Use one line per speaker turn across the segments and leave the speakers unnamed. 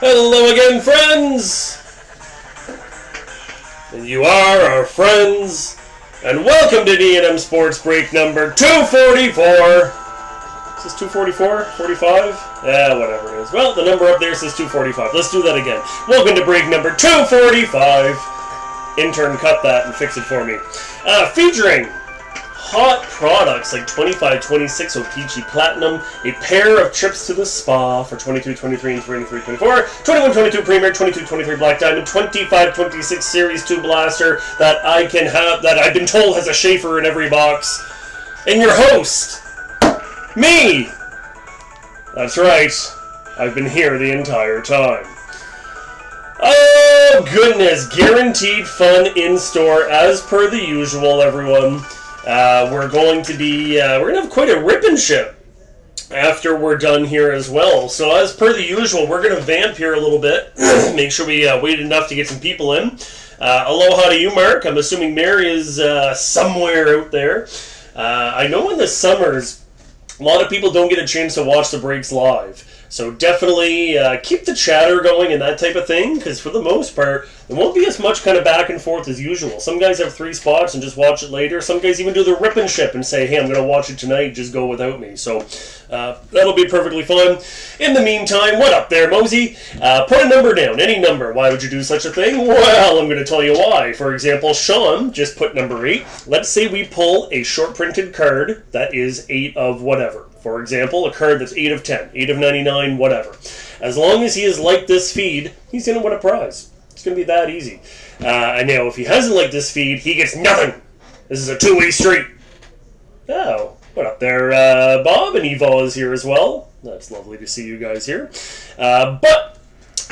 Hello again, friends! And you are our friends. And welcome to D&M Sports Break number 244. Is this 244? 45? Yeah, whatever it is. Well, the number up there says 245. Let's do that again. Welcome to break number 245. Intern, cut that and fix it for me. Featuring hot products like 25-26 OPC Platinum, a pair of trips to the spa for 22-23 and 23-24, 21-22 Premier, 22-23 Black Diamond, 25-26 Series 2 Blaster that I can have, that I've been told has a Schaefer in every box. And your host, me! That's right, I've been here the entire time. Oh goodness, guaranteed fun in store as per the usual, everyone. We're going to have quite a rip and ship after we're done here as well. So as per the usual, we're going to vamp here a little bit. Make sure we wait enough to get some people in. Aloha to you, Mark. I'm assuming Mary is somewhere out there. I know in the summers, a lot of people don't get a chance to watch the breaks live. So definitely keep the chatter going and that type of thing, because for the most part, there won't be as much kind of back and forth as usual. Some guys have 3 spots and just watch it later. Some guys even do the rip and ship and say, hey, I'm going to watch it tonight, just go without me. So that'll be perfectly fun. In the meantime, what up there, Mosey? Put a number down, any number. Why would you do such a thing? Well, I'm going to tell you why. For example, Sean just put number 8. Let's say we pull a short printed card that is 8 of whatever. For example, a card that's 8 of 10, 8 of 99, whatever. As long as he has liked this feed, he's going to win a prize. It's going to be that easy. And now, if he hasn't liked this feed, he gets nothing. This is a two-way street. Oh, what up there, Bob? And Eva is here as well. That's lovely to see you guys here. But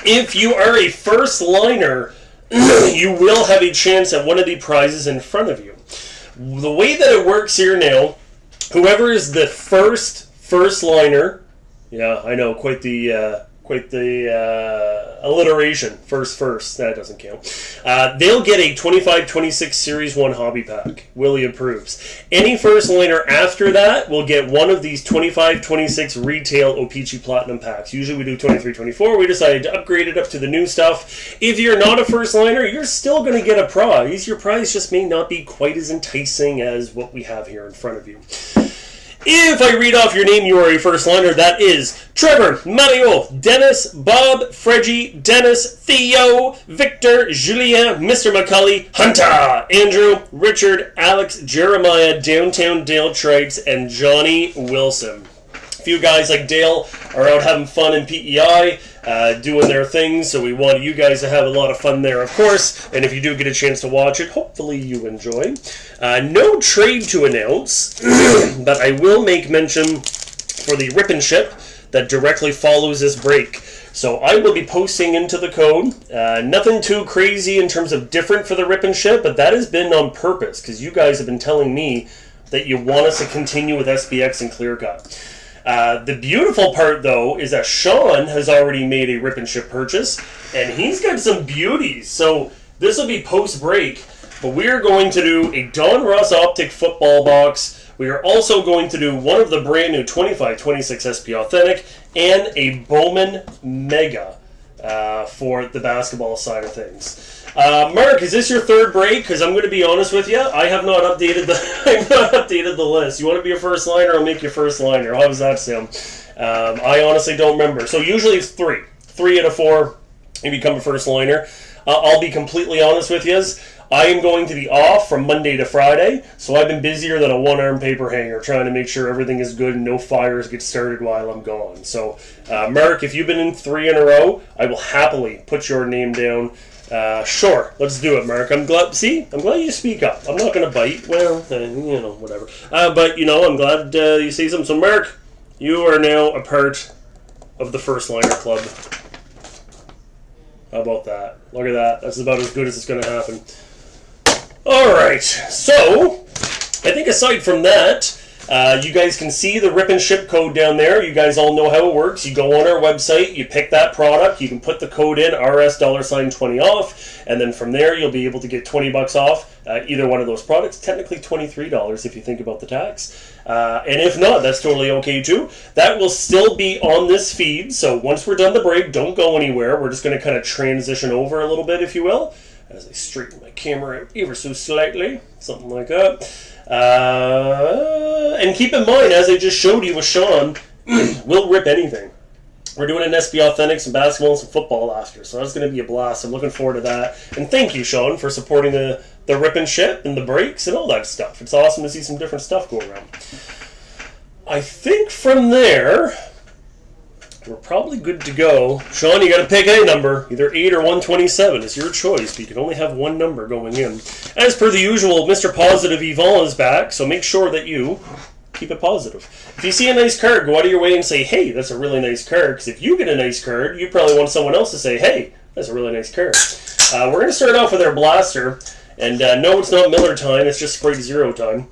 if you are a first liner, you will have a chance at one of the prizes in front of you. The way that it works here now, whoever is the first liner, yeah, I know, quite the alliteration. First, that doesn't count. They'll get a 25-26 Series 1 Hobby Pack. Willie approves. Any first liner after that will get one of these 25-26 retail OPC Platinum Packs. Usually we do 23-24. We decided to upgrade it up to the new stuff. If you're not a first liner, you're still going to get a prize. Your prize just may not be quite as enticing as what we have here in front of you. If I read off your name, you are a first liner. That is Trevor, Mario, Dennis, Bob, Freggie, Dennis, Theo, Victor, Julien, Mr. McCully, Hunter, Andrew, Richard, Alex, Jeremiah, Downtown Dale Trikes, and Johnny Wilson. A few guys like Dale are out having fun in PEI, doing their thing, so we want you guys to have a lot of fun there, of course. And if you do get a chance to watch it, hopefully you enjoy. No trade to announce, but I will make mention for the rip and ship that directly follows this break. So I will be posting into the code. Nothing too crazy in terms of different for the rip and ship, but that has been on purpose, because you guys have been telling me that you want us to continue with SPX and Clear Cut. The beautiful part, though, is that Sean has already made a rip and ship purchase, and he's got some beauties. So this will be post-break, but we are going to do a Don Ross Optic football box. We are also going to do one of the brand new 25-26 SP Authentic and a Bowman Mega for the basketball side of things. Mark, is this your third break? Because I'm going to be honest with you, I have not updated the list. You want to be a first liner? I'll make you first liner. How does that sound? I honestly don't remember. So usually it's 3. 3 out of 4, you become a first liner. I'll be completely honest with you. I am going to be off from Monday to Friday, so I've been busier than a one-arm paper hanger trying to make sure everything is good and no fires get started while I'm gone. So, Mark, if you've been in 3 in a row, I will happily put your name down. Sure, let's do it, Mark. I'm glad you speak up. I'm not going to bite. Well, whatever. But, I'm glad you say something. So, Mark, you are now a part of the First Liner Club. How about that? Look at that. That's about as good as it's going to happen. All right. So, I think aside from that, You guys can see the rip and ship code down there. You guys all know how it works. You go on our website, you pick that product, you can put the code in, RS$20 off, and then from there you'll be able to get $20 off either one of those products. Technically $23 if you think about the tax. And if not, that's totally okay too. That will still be on this feed, so once we're done the break, don't go anywhere. We're just going to kind of transition over a little bit, if you will, as I straighten my camera out ever so slightly, something like that. And keep in mind, as I just showed you with Sean, we'll rip anything. We're doing an SB Authentic, some basketball, and some football after, so that's going to be a blast. I'm looking forward to that. And thank you, Sean, for supporting the rip and ship and the breaks and all that stuff. It's awesome to see some different stuff go around. I think from there, we're probably good to go. Sean, you got to pick a number, either 8 or 127. It's your choice, but you can only have one number going in. As per the usual, Mr. Positive Yvon is back, so make sure that you keep it positive. If you see a nice card, go out of your way and say, hey, that's a really nice card, because if you get a nice card, you probably want someone else to say, hey, that's a really nice card. We're going to start off with our blaster, and no, it's not Miller time, it's just Sprite Zero time.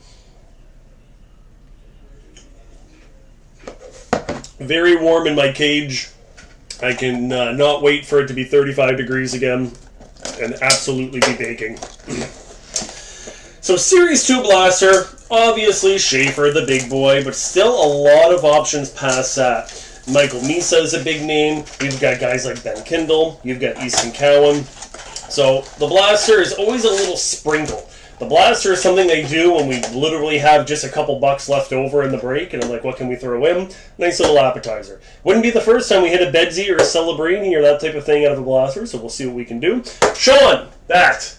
Very warm in my cage. I can not wait for it to be 35 degrees again and absolutely be baking. So Series 2 blaster, obviously Schaefer, the big boy, but still a lot of options past that. Michael Misa is a big name. We've got guys like Ben Kindle. You've got Easton Cowan. So the blaster is always a little sprinkle. The blaster is something they do when we literally have just a couple bucks left over in the break, and I'm like, what can we throw in? Nice little appetizer. Wouldn't be the first time we hit a Bedsy or a Celebrini or that type of thing out of a blaster, so we'll see what we can do. Sean, that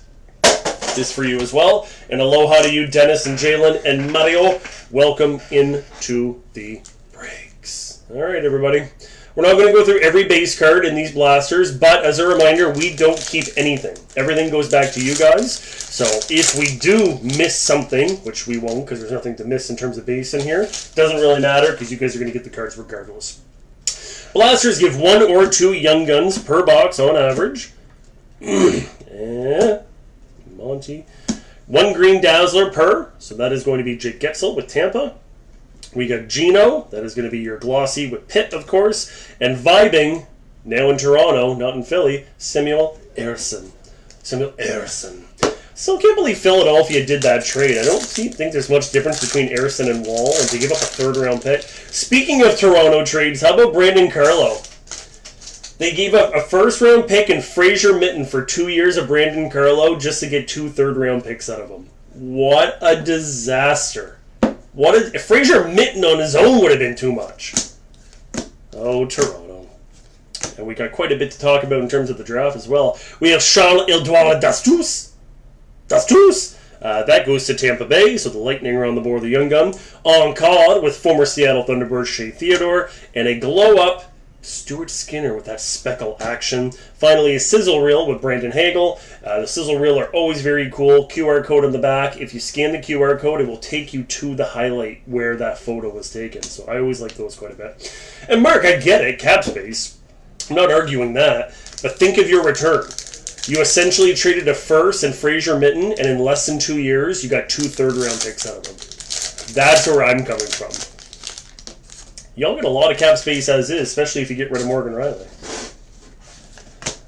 is for you as well. And aloha to you, Dennis and Jalen and Mario. Welcome into the breaks. All right, everybody. We're not going to go through every base card in these blasters, but as a reminder, we don't keep anything. Everything goes back to you guys. So if we do miss something, which we won't because there's nothing to miss in terms of base in here, doesn't really matter because you guys are going to get the cards regardless. Blasters give 1 or 2 Young Guns per box on average. Monty. 1 Green Dazzler per, so that is going to be Jake Getzel with Tampa. We got Gino, that is going to be your glossy with Pitt, of course. And vibing, now in Toronto, not in Philly, Samuel Ersson. Still can't believe Philadelphia did that trade. I don't think there's much difference between Ersson and Wall, and to give up a 3rd round pick. Speaking of Toronto trades, how about Brandon Carlo? They gave up a 1st round pick and Fraser Mitten for 2 years of Brandon Carlo just to get 2 3rd round picks out of him. What a disaster. If Fraser Mitten on his own would have been too much. Oh, Toronto. And we got quite a bit to talk about in terms of the draft as well. We have Charles-Edouard Dastus. That goes to Tampa Bay, so the Lightning are on the board of the Young Gun. En card with former Seattle Thunderbird Shea Theodore. And a glow-up Stuart Skinner with that speckle action. Finally, a sizzle reel with Brandon Hagel. The sizzle reel are always very cool. QR code on the back. If you scan the QR code, it will take you to the highlight where that photo was taken. So I always like those quite a bit. And Mark, I get it, cap space. I'm not arguing that. But think of your return. You essentially traded a 1st and Fraser Mitten, and in less than 2 years, you got 2 3rd round picks out of them. That's where I'm coming from. Y'all get a lot of cap space as is, especially if you get rid of Morgan Riley.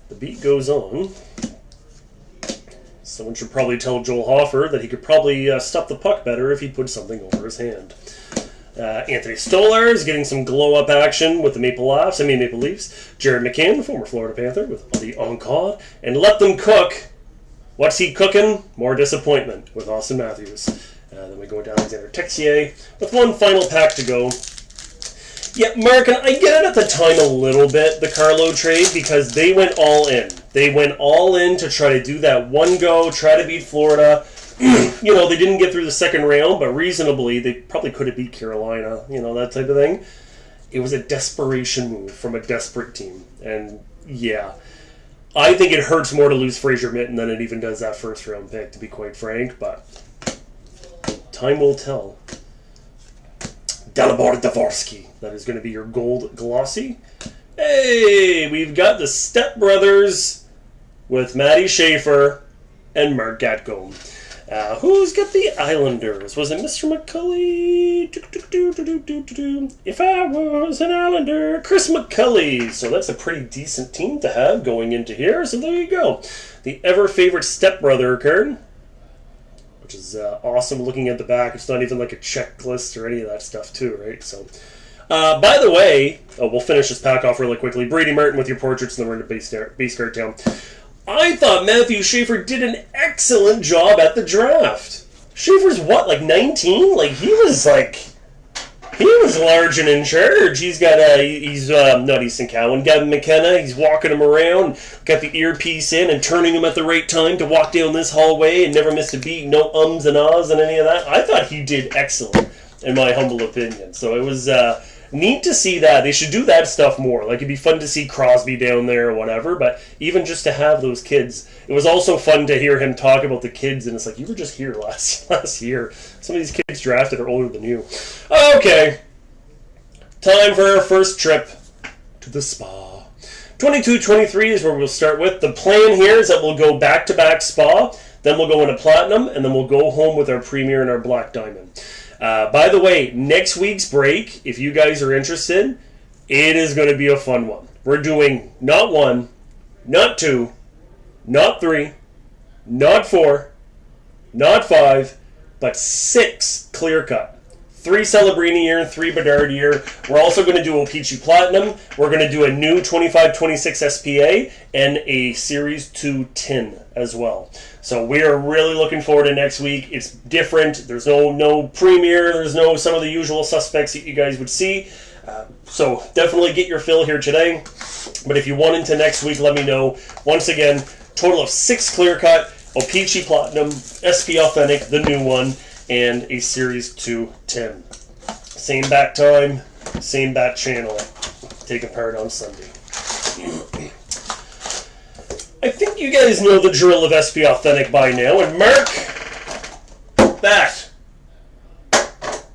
The beat goes on. Someone should probably tell Joel Hoffer that he could probably stop the puck better if he put something over his hand. Anthony Stolar is getting some glow-up action with the Maple Leafs. Jared McCann, former Florida Panther, with the en-card. And let them cook. What's he cooking? More disappointment with Austin Matthews. Then we go to Alexander Texier with 1 final pack to go. Yeah, Mark, and I get it at the time a little bit, the Carlo trade, because they went all in. They went all in to try to do that one go, try to beat Florida. You know, they didn't get through the 2nd round, but reasonably, they probably could have beat Carolina, you know, that type of thing. It was a desperation move from a desperate team. And, yeah, I think it hurts more to lose Fraser Mitten than it even does that 1st round pick, to be quite frank, but time will tell. Dalibor Dvorsky. That is going to be your gold glossy. Hey, we've got the Step Brothers with Matty Schaefer and Mark Gatcomb. Who's got the Islanders? Was it Mr. McCulley? If I was an Islander, Chris McCulley. So that's a pretty decent team to have going into here. So there you go. The ever-favorite stepbrother card, which is awesome looking at the back. It's not even like a checklist or any of that stuff too, right? So, by the way, we'll finish this pack off really quickly. Brady Martin with your portraits, and then we're into base card town. I thought Matthew Schaefer did an excellent job at the draft. Schaefer's what, like 19? Like he was large and in charge. He's got not Easton Cowan, Gavin McKenna. He's walking him around, got the earpiece in and turning him at the right time to walk down this hallway and never missed a beat. No ums and ahs and any of that. I thought he did excellent, in my humble opinion. So it was neat to see that. They should do that stuff more. Like, it'd be fun to see Crosby down there or whatever, but even just to have those kids. It was also fun to hear him talk about the kids, and it's like, you were just here last year. Some of these kids drafted are older than you. Okay. Time for our first trip to the spa. 22-23 is where we'll start with. The plan here is that we'll go back-to-back spa, then we'll go into platinum, and then we'll go home with our premier and our black diamond. By the way, next week's break, if you guys are interested, it is going to be a fun one. We're doing not 1, not 2, not 3, not 4, not 5, but 6 clear cut. 3 Celebrini year, 3 Bedard year. We're also going to do OPC Platinum. We're going to do a new 25-26 SPA and a Series 2 tin as well. So we are really looking forward to next week. It's different. There's no premier. There's no some of the usual suspects that you guys would see. So definitely get your fill here today. But if you want into next week, let me know. Once again, total of 6 clear cut, OPC Platinum, SP Authentic, the new one, and a Series 2 tin. Same bat time, same bat channel. Taking part on Sunday. I think you guys know the drill of SP Authentic by now, and Mark, that,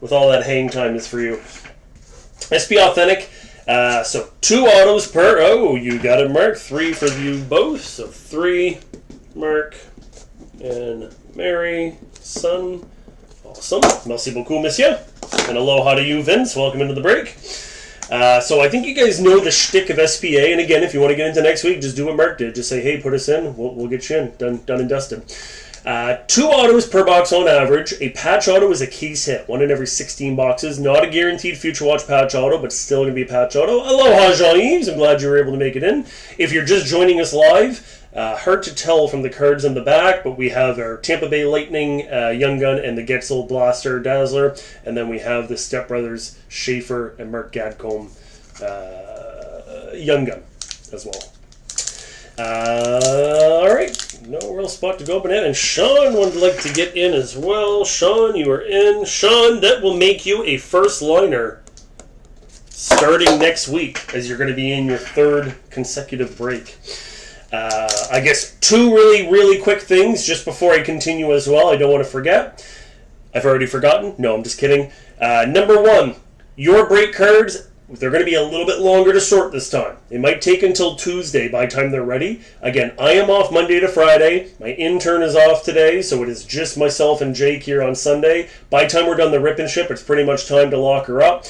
with all that hang time, is for you. SP Authentic, so 2 autos per, oh, you got it, Mark, 3 for you both, so 3, Mark, and Mary, son, awesome, merci beaucoup, monsieur, and aloha to you, Vince, welcome into the break. So I think you guys know the shtick of SPA, and again, if you want to get into next week, just do what Mark did. Just say, hey, put us in, we'll get you in, done and dusted. 2 autos per box on average. A patch auto is a case hit, 1 in every 16 boxes. Not a guaranteed Future Watch patch auto, but still going to be a patch auto. Aloha, Jean-Yves, I'm glad you were able to make it in. If you're just joining us live, hard to tell from the cards in the back, but we have our Tampa Bay Lightning Young Gun and the Getzel Blaster Dazzler, and then we have the Step Brothers Schaefer and Mark Gadcombe Young Gun as well. Alright, no real spot to go up in it, and Sean would like to get in as well. Sean, you are in. Sean, that will make you a first liner starting next week, as you're going to be in your 3rd consecutive break. I guess 2 really quick things just before I continue as well. I don't want to forget. I've already forgotten. No, I'm just kidding. Number 1, your break cards, they're going to be a little bit longer to sort this time. It might take until Tuesday by the time they're ready. Again, I am off Monday to Friday. My intern is off today, so it is just myself and Jake here on Sunday. By the time we're done the rip and ship, it's pretty much time to lock her up.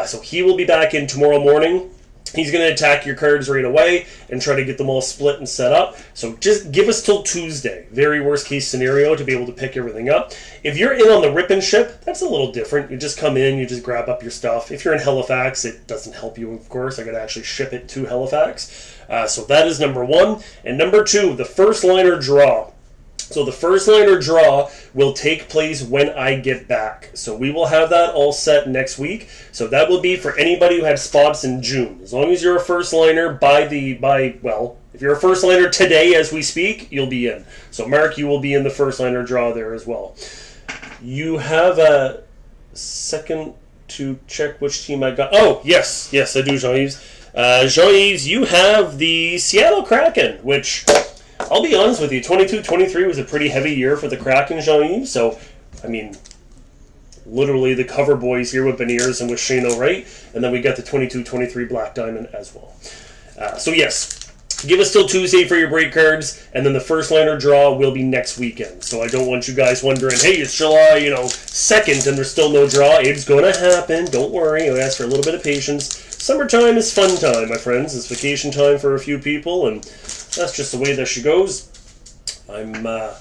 So he will be back in tomorrow morning. He's going to attack your cards right away and try to get them all split and set up. So just give us till Tuesday. Very worst case scenario to be able to pick everything up. If you're in on the rip and ship, that's a little different. You just come in, you just grab up your stuff. If you're in Halifax, it doesn't help you, of course. I got to actually ship it to Halifax. So that is number 1. And number 2, the first liner draw. So the first liner draw will take place when I get back. So we will have that all set next week. So that will be for anybody who had spots in June. As long as you're a first liner if you're a first liner today as we speak, you'll be in. So Mark, you will be in the first liner draw there as well. You have a second to check which team I got. Oh, yes, I do, Jean-Yves. Jean-Yves, you have the Seattle Kraken, which, I'll be honest with you, 22-23 was a pretty heavy year for the Kraken, Jean-Yves. So, I mean, literally the cover boys here with Beniers and with Shane O'Wright. And then we got the 22-23 Black Diamond as well. So, yes, Give us till Tuesday for your break cards, and then the first liner draw will be next weekend. So I don't want you guys wondering, hey, it's July, 2nd, and there's still no draw. It's going to happen. Don't worry. I ask for a little bit of patience. Summertime is fun time, my friends. It's vacation time for a few people, and that's just the way that she goes. I'm going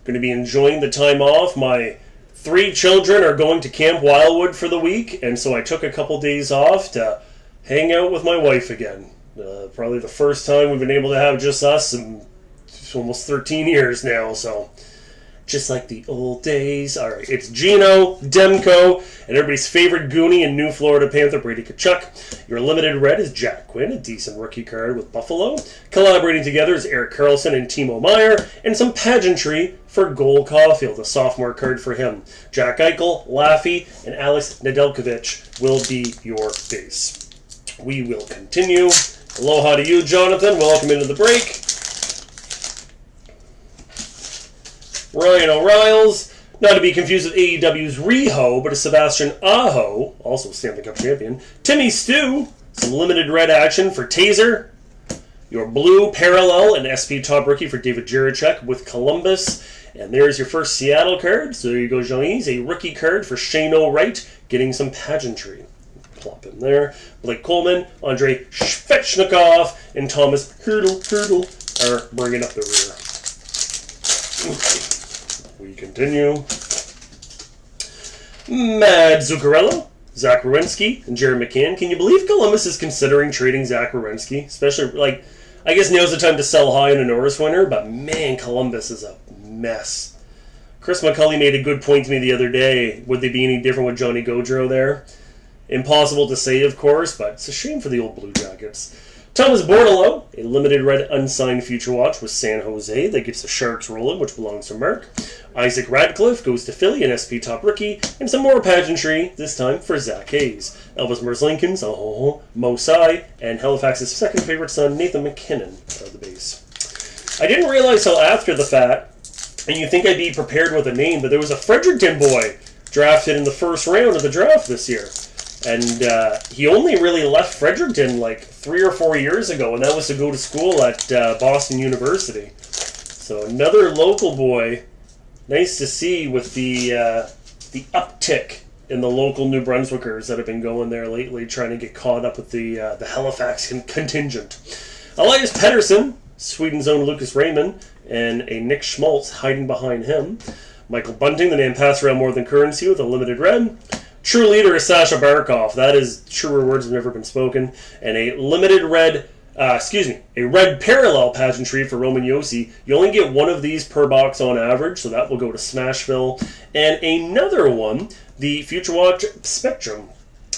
to be enjoying the time off. My 3 children are going to Camp Wildwood for the week, and so I took a couple days off to hang out with my wife again. Probably the first time we've been able to have just us in almost 13 years now, so just like the old days. All right, it's Gino, Demko, and everybody's favorite Goonie and New Florida Panther, Brady Tkachuk. Your limited red is Jack Quinn, a decent rookie card with Buffalo. Collaborating together is Eric Carlson and Timo Meier, and some pageantry for Cole Caulfield, a sophomore card for him. Jack Eichel, Laffy, and Alex Nedeljkovic will be your base. We will continue. Aloha to you, Jonathan. Welcome into the break. Ryan O'Riles, not to be confused with AEW's Riho, but a Sebastian Aho, also Stanley Cup champion. Timmy Stew, some limited red action for Taser. Your blue parallel and SP top rookie for David Jiricek with Columbus. And there's your first Seattle card. So there you go, Johnny's. A rookie card for Shane O'Wright, getting some pageantry. Plop in there. Blake Coleman, Andrei Svechnikov, and Thomas Hurdle are bringing up the rear. We continue. Mad Zuccarello, Zach Werenski, and Jared McCann. Can you believe Columbus is considering trading Zach Werenski? Especially, I guess now's the time to sell high in a Norris winner, but man, Columbus is a mess. Chris McCulley made a good point to me the other day. Would they be any different with Johnny Gaudreau there? Impossible to say, of course, but it's a shame for the old Blue Jackets. Thomas Bordeleau, a limited red unsigned future watch with San Jose that gets the Sharks rolling, which belongs to Mark. Isaac Radcliffe goes to Philly, an SP top rookie, and some more pageantry, this time for Zach Hayes. Elvis Merzlikins, Mo Sai, and Halifax's second favorite son, Nathan McKinnon, are the base. I didn't realize till after the fact, and you think I'd be prepared with a name, but there was a Fredericton boy drafted in the first round of the draft this year. And he only really left Fredericton like 3 or 4 years ago, and that was to go to school at Boston University. So another local boy. Nice to see with the uptick in the local New Brunswickers that have been going there lately, trying to get caught up with the Halifax contingent. Elias Pettersson, Sweden's own Lucas Raymond, and a Nick Schmaltz hiding behind him. Michael Bunting, the name passed around more than currency with a limited red. True leader is Sasha Barkov. That is, truer words have never been spoken. And a limited red, a red parallel pageantry for Roman Josi. You only get one of these per box on average, so that will go to Smashville. And another one, the Future Watch Spectrum.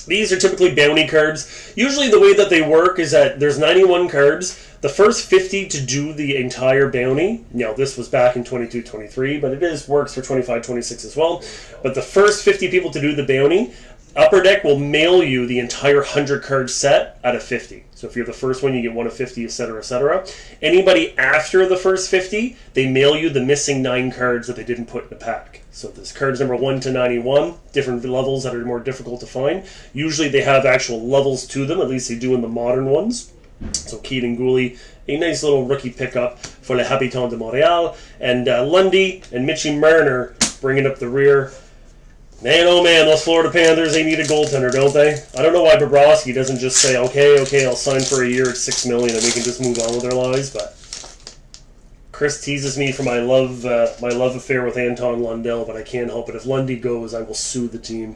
These are typically bounty cards. Usually the way that they work is that there's 91 cards. The first 50 to do the entire bounty. Now, this was back in 22-23, but works for 25-26 as well. But the first 50 people to do the bounty, Upper Deck will mail you the entire 100-card set out of 50. So if you're the first one, you get one of 50, etc., etc. Anybody after the first 50, they mail you the missing 9 cards that they didn't put in the pack. So this cards number 1 to 91, different levels that are more difficult to find. Usually they have actual levels to them, at least they do in the modern ones. So Keaton Gooley, a nice little rookie pickup for Les Habitants de Montréal. And Lundy and Mitchie Marner bringing up the rear. Man, oh man, those Florida Panthers, they need a goaltender, don't they? I don't know why Bobrovsky doesn't just say, okay, I'll sign for a year at $6 million and we can just move on with our lives. But Chris teases me for my love affair with Anton Lundell, but I can't help it. If Lundy goes, I will sue the team.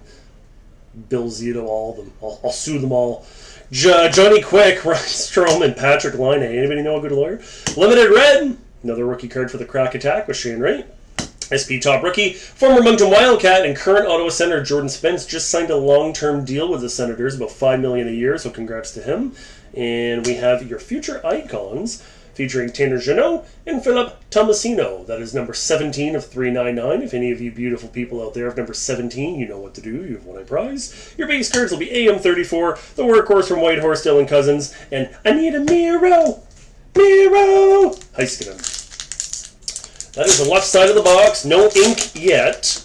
Bill Zito, all of them. I'll sue them all. Johnny Quick, Ryan Strome, and Patrick Laine. Anybody know a good lawyer? Limited red. Another rookie card for the Crack Attack with Shane Wright. SP top rookie. Former Moncton Wildcat and current Ottawa Senator Jordan Spence just signed a long-term deal with the Senators, about $5 million a year, so congrats to him. And we have your future icons featuring Tanner Jeannot and Philip Tomasino. That is number 17 of 399. If any of you beautiful people out there have number 17, you know what to do. You've won a prize. Your base cards will be AM34, the workhorse from Whitehorse, Dylan Cousins, and Anita Miro Heiskanen. That is the left side of the box. No ink yet.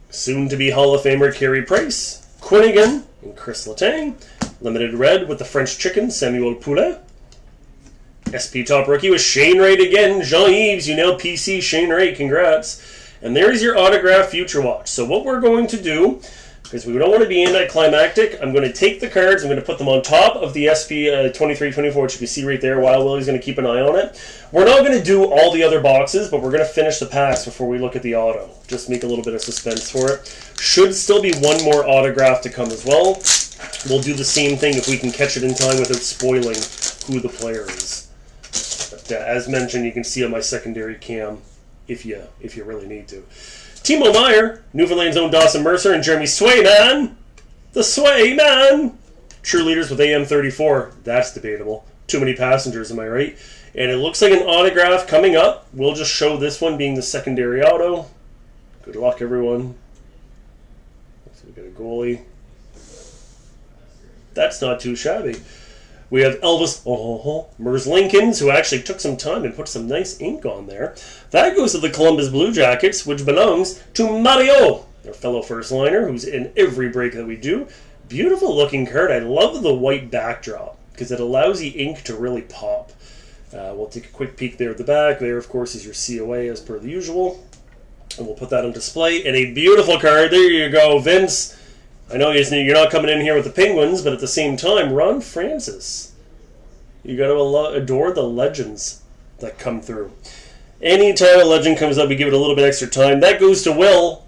Soon to be Hall of Famer Carey Price, Quinnigan, and Chris Letang. Limited red with the French chicken, Samuel Poulet. SP top rookie with Shane Wright again. Jean-Yves, you nailed PC. Shane Wright, congrats. And there's your autograph Future Watch. So what we're going to do, because we don't want to be anticlimactic, I'm going to take the cards, I'm going to put them on top of the SP 23-24, which you can see right there, while Willie's going to keep an eye on it. We're not going to do all the other boxes, but we're going to finish the packs before we look at the auto. Just make a little bit of suspense for it. Should still be one more autograph to come as well. We'll do the same thing if we can catch it in time without spoiling who the player is. But as mentioned, you can see on my secondary cam if you really need to. Timo Meyer, Newfoundland's own Dawson Mercer, and Jeremy Swayman. The Swayman! True leaders with AM34. That's debatable. Too many passengers, am I right? And it looks like an autograph coming up. We'll just show this one being the secondary auto. Good luck, everyone. So we got a goalie. That's not too shabby. We have Elvis Mers Lincolns, who actually took some time and put some nice ink on there. That goes to the Columbus Blue Jackets, which belongs to Mario, our fellow first liner, who's in every break that we do. Beautiful looking card. I love the white backdrop because it allows the ink to really pop. We'll take a quick peek there at the back. There, of course, is your COA as per the usual. And we'll put that on display. And a beautiful card. There you go, Vince. I know you're not coming in here with the Penguins, but at the same time, Ron Francis. You got to adore the legends that come through. Anytime a legend comes up, we give it a little bit extra time. That goes to Will,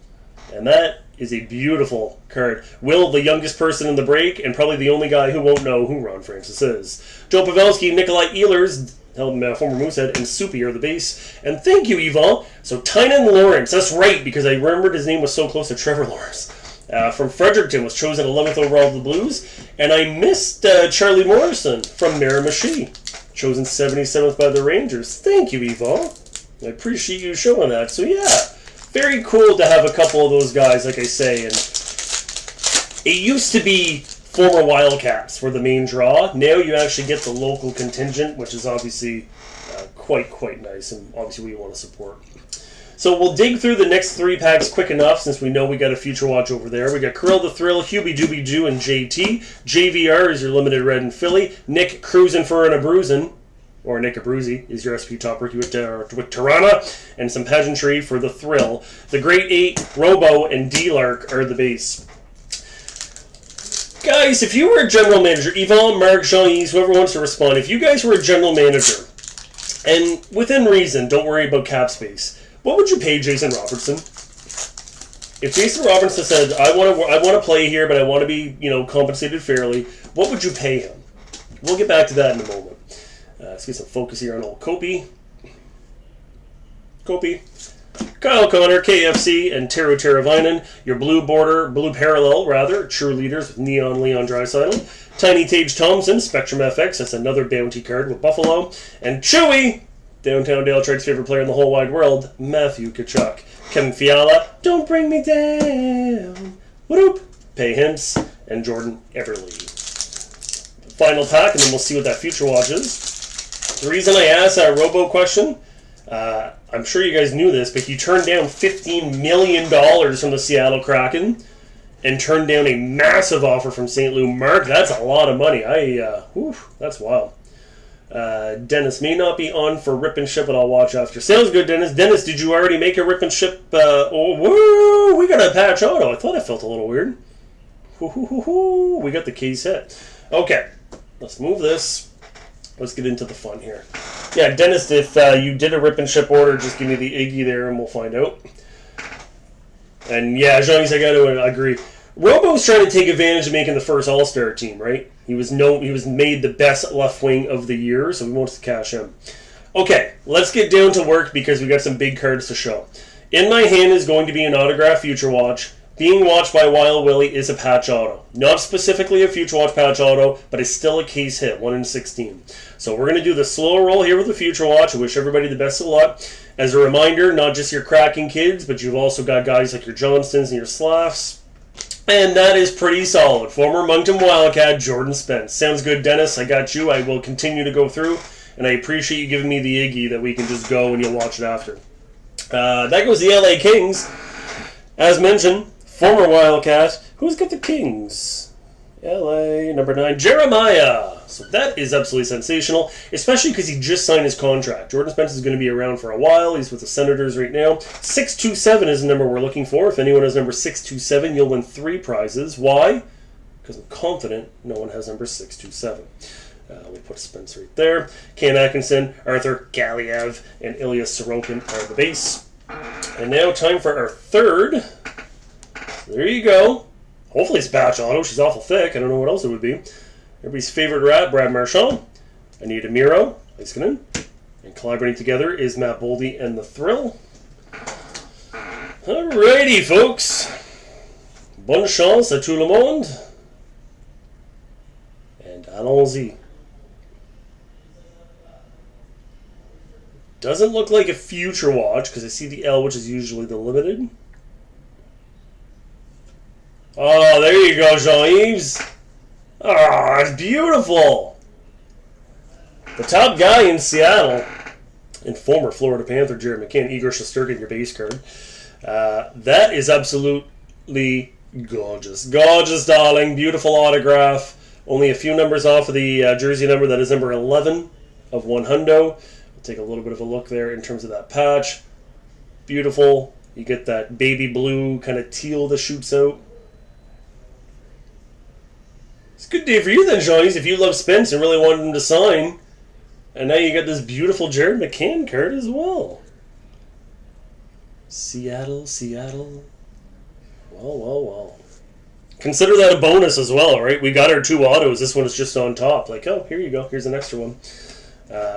and that is a beautiful card. Will, the youngest person in the break, and probably the only guy who won't know who Ron Francis is. Joe Pavelski, Nikolai Ehlers, former Moosehead, and Soupy are the base. And thank you, Yvonne. So Tynan Lawrence, that's right, because I remembered his name was so close to Trevor Lawrence. From Fredericton, was chosen 11th overall of the Blues. And I missed Charlie Morrison from Miramichi, chosen 77th by the Rangers. Thank you, Yvonne. I appreciate you showing that. So yeah, very cool to have a couple of those guys, like I say. And it used to be former Wildcats were the main draw. Now you actually get the local contingent, which is obviously quite nice, and obviously we want to support. So we'll dig through the next three packs quick enough, since we know we got a Future Watch over there. We got Kirill the Thrill, Hubie Doobie Doo, and JT. JVR is your limited red in Philly. Nick Cruisin' for an Abruzin, or Nick Abruzzi, is your SP top rookie with Tirana, and some pageantry for the Thrill. The Great 8, Robo, and D-Lark are the base. Guys, if you were a general manager, Yvonne, Mark, Jean-Yves, whoever wants to respond, if you guys were a general manager, and within reason, don't worry about cap space, what would you pay Jason Robertson? If Jason Robertson said, I want to play here, but I want to be, compensated fairly, what would you pay him? We'll get back to that in a moment. Let's get some focus here on old Kopi. Kyle Connor, KFC, and Taro Teravainen. Your blue parallel, true leaders with Neon Leon Draisaitl. Tiny Tage Thompson, Spectrum FX, that's another bounty card with Buffalo. And Chewy, Downtown Dale Trade's favorite player in the whole wide world, Matthew Tkachuk. Kevin Fiala, Don't Bring Me Down. Whoop, Pay Hints, and Jordan Everly. Final pack, and then we'll see what that Future Watch is. The reason I asked that Robo question, I'm sure you guys knew this, but he turned down $15 million from the Seattle Kraken and turned down a massive offer from St. Louis. Mark, that's a lot of money. That's wild. Dennis may not be on for Rip and Ship, but I'll watch after. Sounds good, Dennis. Dennis, did you already make a Rip and Ship? We got a patch auto. I thought it felt a little weird. We got the case hit. Okay, let's move this. Let's get into the fun here. Yeah, Dennis, if you did a Rip and Ship order, just give me the Iggy there and we'll find out. And yeah, Jean-Yves, I got to agree. Robo's trying to take advantage of making the first All-Star team, right? He was made the best left wing of the year, so we want to cash him. Okay, let's get down to work because we got some big cards to show. In my hand is going to be an autograph Future Watch. Being watched by Wild Willie is a patch auto. Not specifically a Future Watch patch auto, but it's still a case hit, 1 in 16. So we're going to do the slow roll here with the Future Watch. I wish everybody the best of luck. As a reminder, not just your Kraken kids, but you've also got guys like your Johnstons and your Slaffs. And that is pretty solid. Former Moncton Wildcat, Jordan Spence. Sounds good, Dennis. I got you. I will continue to go through, and I appreciate you giving me the Iggy that we can just go and you'll watch it after. That goes the LA Kings. As mentioned, former Wildcat. Who's got the Kings? LA, number 9, Jeremiah. So that is absolutely sensational, especially because he just signed his contract. Jordan Spence is going to be around for a while. He's with the Senators right now. 627 is the number we're looking for. If anyone has number 627, you'll win 3 prizes. Why? Because I'm confident no one has number 627. We'll put Spence right there. Cam Atkinson, Arthur Galiev, and Ilya Sorokin are the base. And now time for our third. There you go. Hopefully it's Batch Auto. She's awful thick. I don't know what else it would be. Everybody's favorite rat, Brad Marchand. Anita Miro, Iskanen. And collaborating together is Matt Boldy and The Thrill. Alrighty, folks. Bonne chance à tout le monde. And allons-y. Doesn't look like a future watch because I see the L, which is usually the limited. Oh, there you go, Jean-Yves. Oh, it's beautiful. The top guy in Seattle, and former Florida Panther Jared McCann, Igor Shesterkin, your base card. That is absolutely gorgeous. Gorgeous, darling. Beautiful autograph. Only a few numbers off of the jersey number. That is number 11 of 100. We'll take a little bit of a look there in terms of that patch. Beautiful. You get that baby blue kind of teal that shoots out. It's a good day for you then, Johnny's, if you love Spence and really wanted him to sign. And now you got this beautiful Jared McCann card as well. Seattle, Seattle. Well, well, well. Consider that a bonus as well, right? We got our 2 autos. This one is just on top. Like, oh, here you go. Here's an extra one.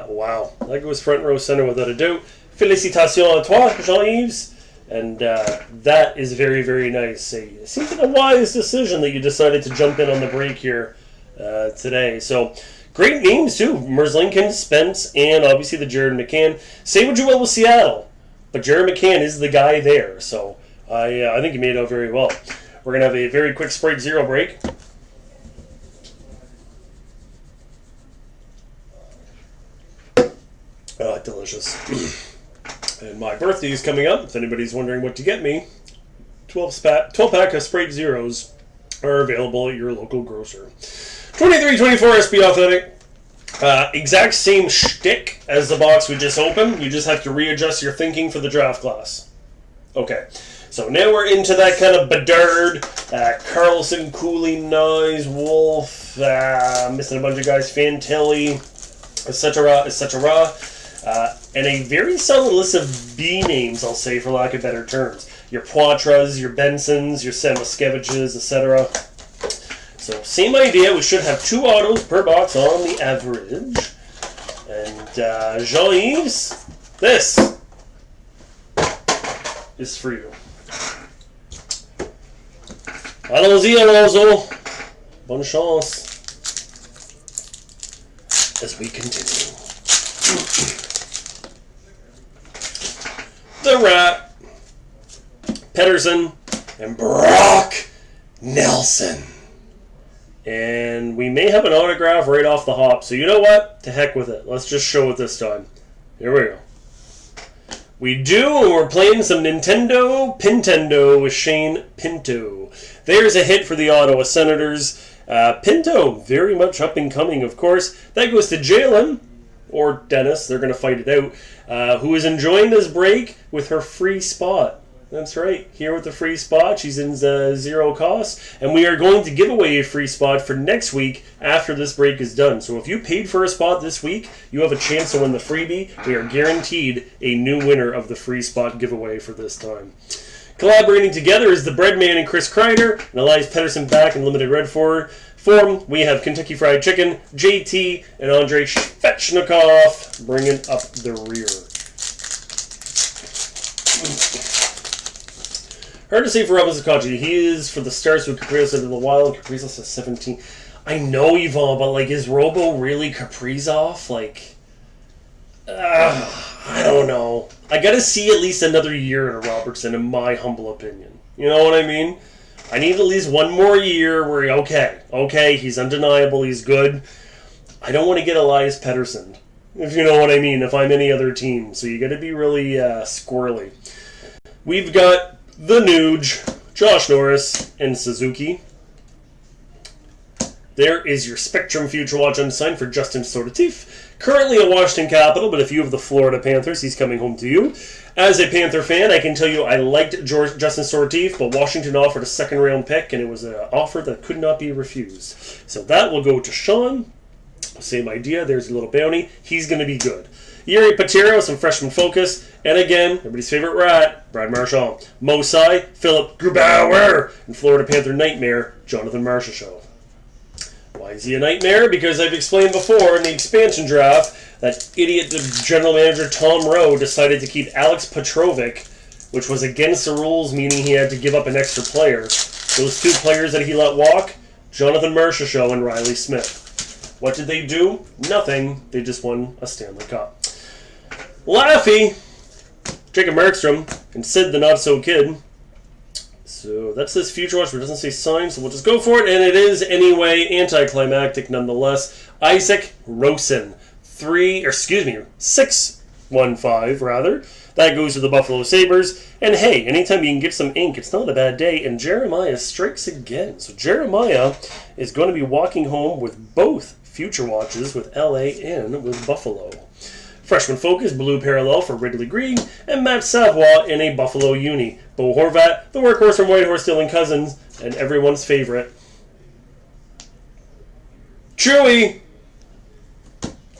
Wow. That goes front row center without a doubt. Félicitations à toi, Jean-Yves. And that is very, very nice. It seems like a wise decision that you decided to jump in on the break here today. So, great names too. Merzlinkin, Spence, and obviously the Jared McCann. Say what you will with Seattle, but Jared McCann is the guy there. So, I think he made it out very well. We're going to have a very quick Sprite Zero break. Delicious. And my birthday is coming up. If anybody's wondering what to get me, 12-pack of Sprite Zeros are available at your local grocer. 2324 SB Authentic. Exact same shtick as the box we just opened. You just have to readjust your thinking for the draft class. Okay. So now we're into that kind of Bedard, Carlson, Cooley, Nyes, Wolf, missing a bunch of guys, Fantilli, etc., etc., and a very solid list of B names, I'll say, for lack of better terms. Your Poitras, your Bensons, your Samuskeviches, etc. So, same idea. We should have 2 autos per box on the average. And Jean-Yves, this is for you. Allons-y, Alonso. Bonne chance as we continue. The Rat, Pedersen, and Brock Nelson. And we may have an autograph right off the hop. So you know what? To heck with it. Let's just show it this time. Here we go. We do, and we're playing some Nintendo Pintendo with Shane Pinto. There's a hit for the Ottawa Senators. Pinto, very much up and coming, of course. That goes to Jalen, or Dennis, they're going to fight it out, who is enjoying this break with her free spot. That's right, here with the free spot. She's in zero cost, and we are going to give away a free spot for next week after this break is done. So if you paid for a spot this week, you have a chance to win the freebie. We are guaranteed a new winner of the free spot giveaway for this time. Collaborating together is the Breadman and Chris Kreider, and Elias Pettersson back in limited red form. We have Kentucky Fried Chicken, JT, and Andrei Svechnikov bringing up the rear. Hard to say for Robin Zakachi. He is for the Stars with Kaprizov in the Wild. Kaprizov is 17. I know, Yvonne, but like, is Robo really Kaprizov? Like, I don't know. I gotta see at least another year in a Robertson, in my humble opinion. You know what I mean? I need at least one more year where, okay, he's undeniable, he's good. I don't want to get Elias Pettersson, if you know what I mean, if I'm any other team. So you gotta be really squirrely. We've got the Nuge, Josh Norris, and Suzuki. There is your Spectrum Future Watch unsigned for Justin Sototif. Currently a Washington Capital, but if you have the Florida Panthers, he's coming home to you. As a Panther fan, I can tell you I liked Justin Sototif, but Washington offered a second-round pick, and it was an offer that could not be refused. So that will go to Sean. Same idea. There's a little bounty. He's going to be good. Yuri Patero, some freshman focus. And again, everybody's favorite rat, Brad Marchand. Mosai, Philip Grubauer. And Florida Panther Nightmare, Jonathan Marchessault. Why is he a nightmare? Because I've explained before in the expansion draft that idiot general manager Tom Rowe decided to keep Alex Petrovic, which was against the rules, meaning he had to give up an extra player. Those two players that he let walk, Jonathan Marchessault and Riley Smith. What did they do? Nothing. They just won a Stanley Cup. Laffy, Jacob Markstrom, and Sid the Not-So-Kid. So that's this Future Watch, but it doesn't say signed, so we'll just go for it. And it is, anyway, anticlimactic nonetheless. Isaac Rosen, 615, rather. That goes to the Buffalo Sabres. And hey, anytime you can get some ink, it's not a bad day. And Jeremiah strikes again. So Jeremiah is going to be walking home with both Future Watches with LA and with Buffalo. Freshman focus, blue parallel for Ridley Green, and Matt Savoie in a Buffalo uni. Bo Horvat, the workhorse from Whitehorse, Dylan Cousins, and everyone's favorite, Chewy.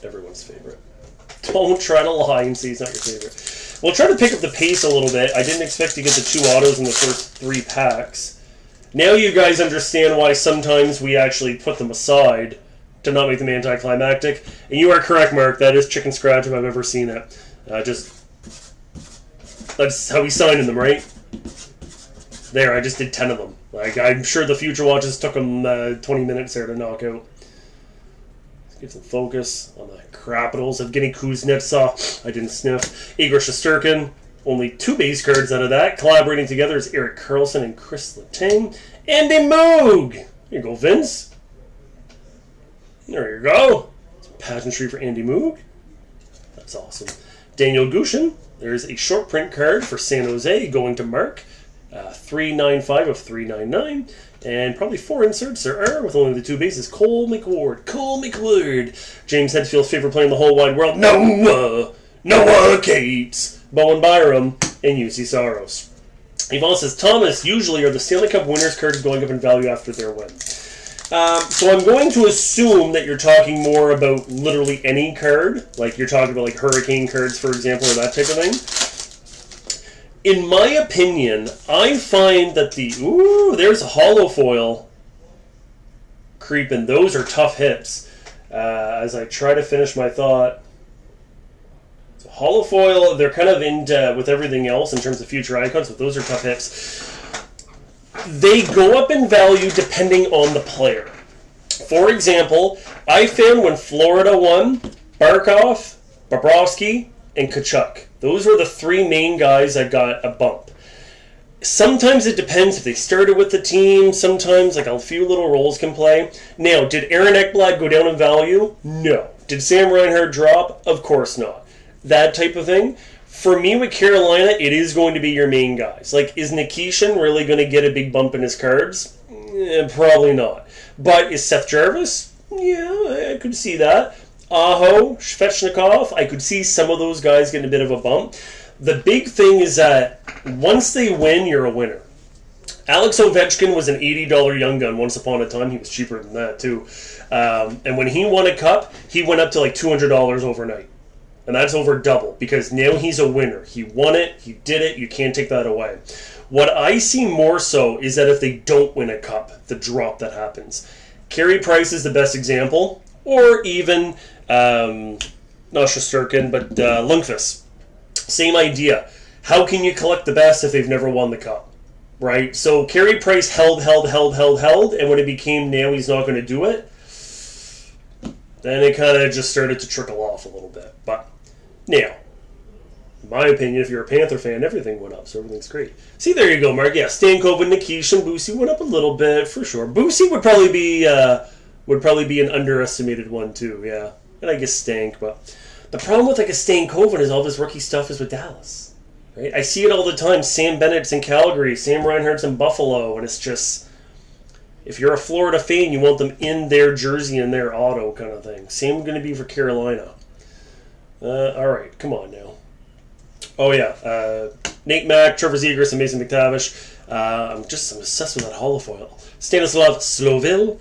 Everyone's favorite. Don't try to lie and say he's not your favorite. We'll try to pick up the pace a little bit. I didn't expect to get the 2 autos in the first 3 packs. Now you guys understand why sometimes we actually put them aside to not make them anticlimactic. And you are correct, Mark. That is chicken scratch if I've ever seen it. That's how we signed them, right? There, I just did 10 of them. Like, I'm sure the Future Watches took them 20 minutes there to knock out. Let's get some focus on the Capitals. Evgeny Kuznetsov, I didn't sniff. Igor Shesterkin, only 2 base cards out of that. Collaborating together is Erik Karlsson and Chris Letang. Andy Moog! Here you go, Vince. There you go. Some pageantry for Andy Moog. That's awesome. Daniel Gushin. There's a short print card for San Jose going to Mark. 395 of 399. And probably 4 inserts there are, with only the 2 bases. Cole McWard. James Hetfield's favorite player in the whole wide world. Noah Cates. Bowen Byram. And UC Saros. Yvonne says, Thomas, usually are the Stanley Cup winners cards going up in value after their win. So I'm going to assume that you're talking more about literally any card. Like you're talking about like Hurricane cards, for example, or that type of thing. In my opinion, I find that there's a hollow foil creeping. Those are tough hits. As I try to finish my thought. So hollow foil, they're kind of into with everything else in terms of future icons, but those are tough hits. They go up in value depending on the player. For example, I found when Florida won, Barkov, Bobrovsky, and Tkachuk. Those were the 3 main guys that got a bump. Sometimes it depends if they started with the team. Sometimes like a few little roles can play. Now, did Aaron Ekblad go down in value? No. Did Sam Reinhart drop? Of course not. That type of thing. For me, with Carolina, it is going to be your main guys. Like, is Nikishin really going to get a big bump in his cards? Probably not. But is Seth Jarvis? Yeah, I could see that. Aho, Svechnikov, I could see some of those guys getting a bit of a bump. The big thing is that once they win, you're a winner. Alex Ovechkin was an $80 young gun once upon a time. He was cheaper than that, too. And when he won a cup, he went up to like $200 overnight. And that's over double, because now he's a winner. He won it, he did it, you can't take that away. What I see more so is that if they don't win a cup, the drop that happens. Carey Price is the best example, or even, not Shesterkin, but Lundqvist. Same idea. How can you collect the best if they've never won the cup? Right? So Carey Price held, and when it became now he's not going to do it, then it kind of just started to trickle off a little bit. But now, in my opinion, if you're a Panther fan, everything went up, so everything's great. See, there you go, Mark. Yeah, Stankov and Nikishin, Boosie went up a little bit for sure. Boosie would probably be an underestimated one too. Yeah, and I guess Stank. But the problem with like a Stankoven is all this rookie stuff is with Dallas, right? I see it all the time. Sam Bennett's in Calgary, Sam Reinhart's in Buffalo, and it's just If you're a Florida fan, you want them in their jersey and their auto kind of thing. Same going to be for Carolina. All right, come on now. Oh, yeah. Nate Mack, Trevor Zegras, and Mason McTavish. I'm obsessed with that holofoil. Stanislav Slovil.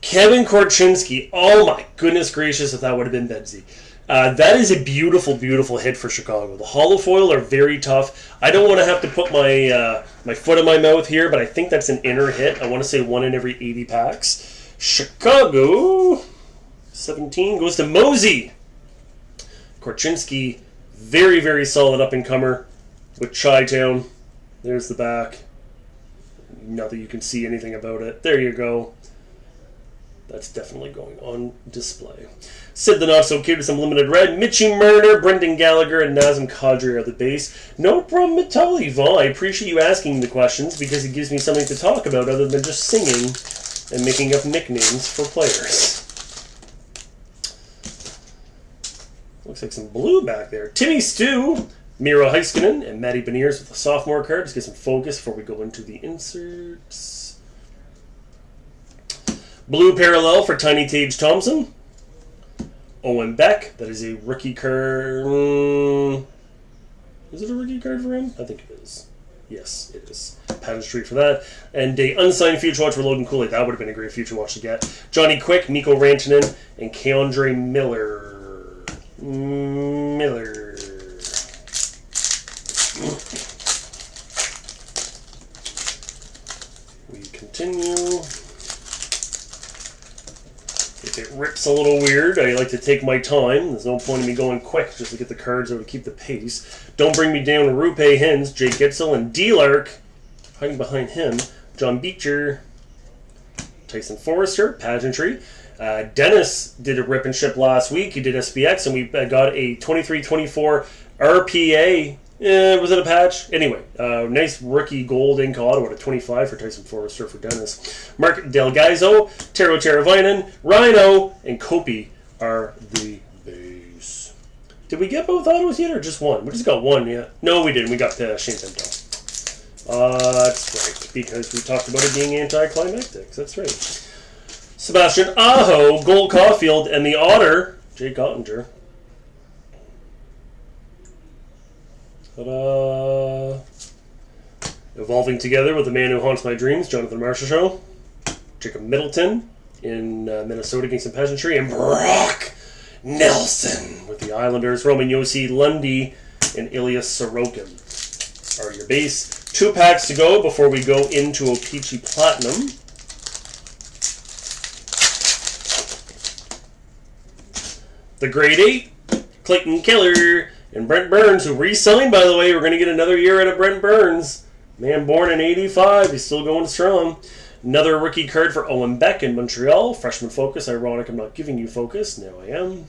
Kevin Korchinski. Oh, my goodness gracious, if that would have been Bedsy. That is a beautiful, beautiful hit for Chicago. The holofoil are very tough. I don't want to have to put my my foot in my mouth here, but I think that's an inner hit. I want to say 1 in every 80 packs. Chicago, 17 goes to Mosey. Korchinski, very, very solid up-and-comer with Chi-Town. There's the back. Not that you can see anything about it. There you go. That's definitely going on display. Sid the Not So Kid with some limited red. Mitchie Murner, Brendan Gallagher, and Nazem Kadri are the base. No problem at all, Yvonne. I appreciate you asking the questions because it gives me something to talk about other than just singing and making up nicknames for players. Looks like some blue back there. Timmy Stew, Miro Heiskanen, and Matty Beniers with the sophomore card. Let's get some focus before we go into the inserts. Blue parallel for Tiny Tage Thompson. Owen Beck, that is a rookie card. Is it a rookie card for him? I think it is. Yes, it is. Pageantry for that. And a unsigned future watch for Logan Cooley. That would have been a great future watch to get. Johnny Quick, Mikko Rantanen, and Keandre Miller. We continue. If it rips a little weird, I like to take my time. There's no point in me going quick just to get the cards out to keep the pace. Don't bring me down. Rupe Hins, Jake Gitzel, and D-Lark. Hiding behind him, John Beecher, Tyson Forrester, Pageantry. Dennis did a rip and ship last week. He did SPX, and we got a 23-24 RPA. Was it a patch? Anyway, nice rookie gold ink auto at a 25 for Tyson Forrester for Dennis. Mark Delgaizo, Tero Teravainen, Rhino, and Kopi are the base. Did we get both autos yet or just one? We just got one, yeah. No, we didn't. We got Shane Pinto. That's right, because we talked about it being anticlimactic. That's right. Sebastian Aho, Gold Caulfield, and the Otter, Jake Ottinger. Ta-da! Evolving together with the man who haunts my dreams, Jonathan Marchessault. Jacob Middleton in Minnesota getting some pageantry. And Brock Nelson with the Islanders. Roman Josi, Lundy, and Ilya Sorokin are your base. 2 packs to go before we go into OPC Platinum. The Grade 8, Clayton Keller, and Brent Burns, who re-signed, by the way. We're going to get another year out of Brent Burns. Man born in 85, he's still going strong. Another rookie card for Owen Beck in Montreal. Freshman focus. Ironic I'm not giving you focus. Now I am.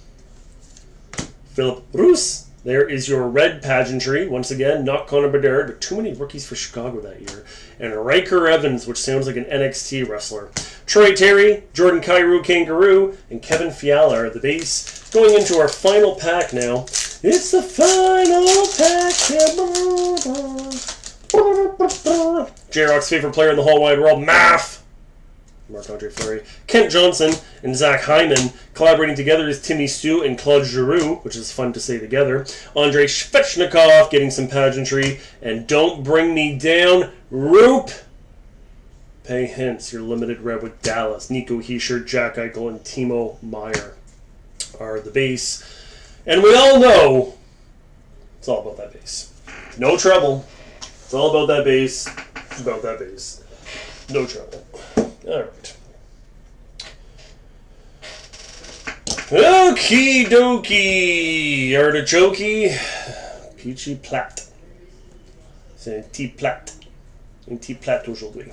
Philip Roos. There is your red pageantry. Once again, not Connor Bedard, but too many rookies for Chicago that year. And Riker Evans, which sounds like an NXT wrestler. Troy Terry, Jordan Kyrou Kangaroo, and Kevin Fiala are the base. Going into our final pack now. It's the final pack. J-Rock's favorite player in the whole wide world, Math. Marc-Andre Fleury. Kent Johnson and Zach Hyman. Collaborating together is Timmy Stew and Claude Giroux, which is fun to say together. Andrei Svechnikov getting some pageantry. And Don't Bring Me Down, Roop. Pay Hintz, your limited red with Dallas. Nico Hischier, Jack Eichel, and Timo Meyer are the base. And we all know it's all about that base. No trouble. It's all about that base. It's about that base. No trouble. Alright. Okie dokie. Artichoke. Peachy plat. C'est un petit plat. Un petit plat aujourd'hui.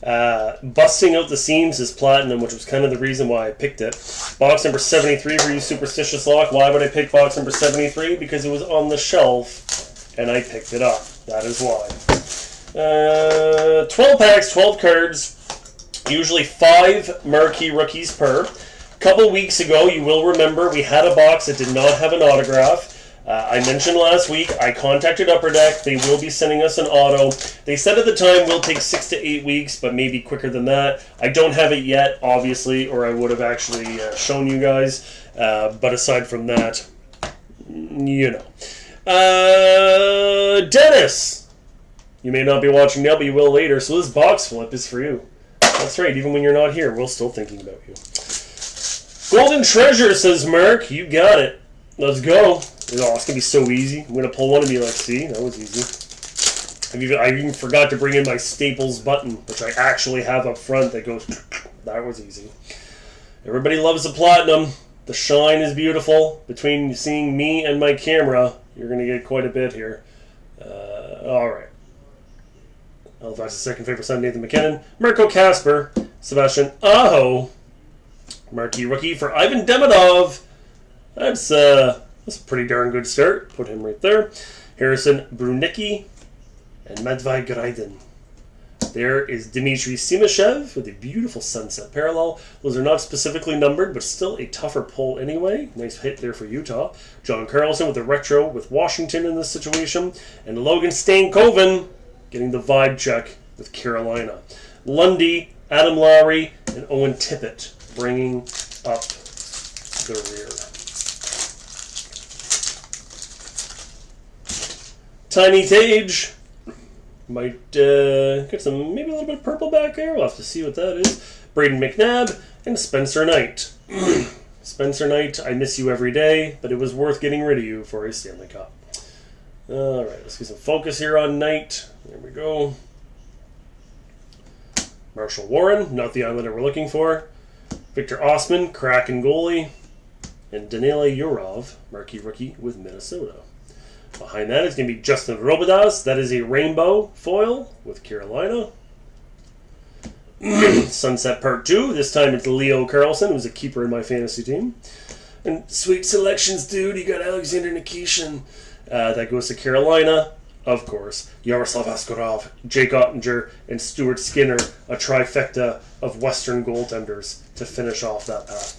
Busting out the seams is platinum, which was kind of the reason why I picked it. Box number 73 for you superstitious lock. Why would I pick box number 73? Because it was on the shelf and I picked it up. That is why. 12 packs, 12 cards. Usually 5 marquee rookies per. A couple weeks ago, you will remember, we had a box that did not have an autograph. I mentioned last week, I contacted Upper Deck. They will be sending us an auto. They said at the time will take 6 to 8 weeks, but maybe quicker than that. I don't have it yet, obviously, or I would have actually shown you guys. But aside from that, you know. Dennis! You may not be watching now, but you will later. So this box flip is for you. That's right, even when you're not here, we're still thinking about you. Golden Treasure, says Mark. You got it. Let's go. Oh, it's going to be so easy. I'm going to pull one and be like, see, that was easy. I even forgot to bring in my Staples button, which I actually have up front that goes, that was easy. Everybody loves the Platinum. The shine is beautiful. Between seeing me and my camera, you're going to get quite a bit here. All right. Elva's second favorite son, Nathan McKinnon. Mirko Casper. Sebastian Aho. Marquee rookie for Ivan Demidov. That's a pretty darn good start. Put him right there. Harrison Brunicki and Matvei Graydon. There is Dmitry Simashev with a beautiful sunset parallel. Those are not specifically numbered, but still a tougher pull anyway. Nice hit there for Utah. John Carlson with a retro with Washington in this situation. And Logan Stankoven getting the vibe check with Carolina. Lundy, Adam Lowry, and Owen Tippett bringing up the rear. Tiny Tage might get some, maybe a little bit of purple back there. We'll have to see what that is. Braden McNabb and Spencer Knight. Spencer Knight, I miss you every day, but it was worth getting rid of you for a Stanley Cup. All right, let's get some focus here on Knight. There we go. Marshall Warren, not the Islander we're looking for. Victor Osman, Kraken goalie. And Danila Yurov, marquee rookie with Minnesota. Behind that is going to be Justin Robidas. That is a rainbow foil with Carolina. Sunset Part 2. This time it's Leo Carlson, who's a keeper in my fantasy team. And sweet selections, dude. You got Alexander Nikishin. That goes to Carolina. Of course, Yaroslav Askarov, Jake Ottinger, and Stuart Skinner, a trifecta of Western goaltenders to finish off that pack.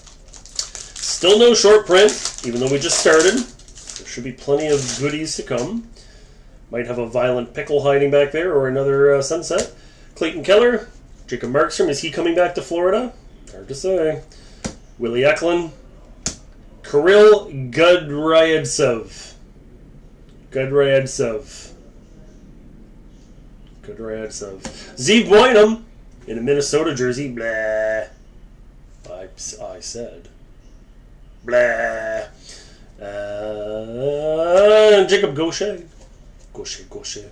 Still no short print, even though we just started. There should be plenty of goodies to come. Might have a violent pickle hiding back there or another sunset. Clayton Keller, Jacob Markstrom, is he coming back to Florida? Hard to say. Willie Eklund, Kirill Gudrayevtsev. Zeev Boynham in a Minnesota jersey. Blah. I said. Blah. Jacob Gaucher. Gaucher.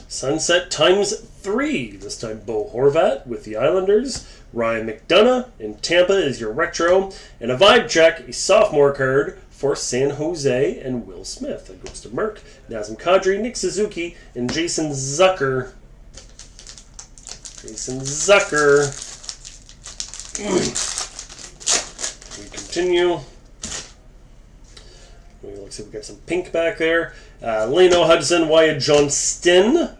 Sunset times 3. This time Bo Horvat with the Islanders. Ryan McDonough in Tampa is your retro. And a vibe check, a sophomore card for San Jose and Will Smith. That goes to Merck, Nazem Kadri, Nick Suzuki, and Jason Zucker. We continue. Looks like we got some pink back there. Leno Hudson, Wyatt Johnston.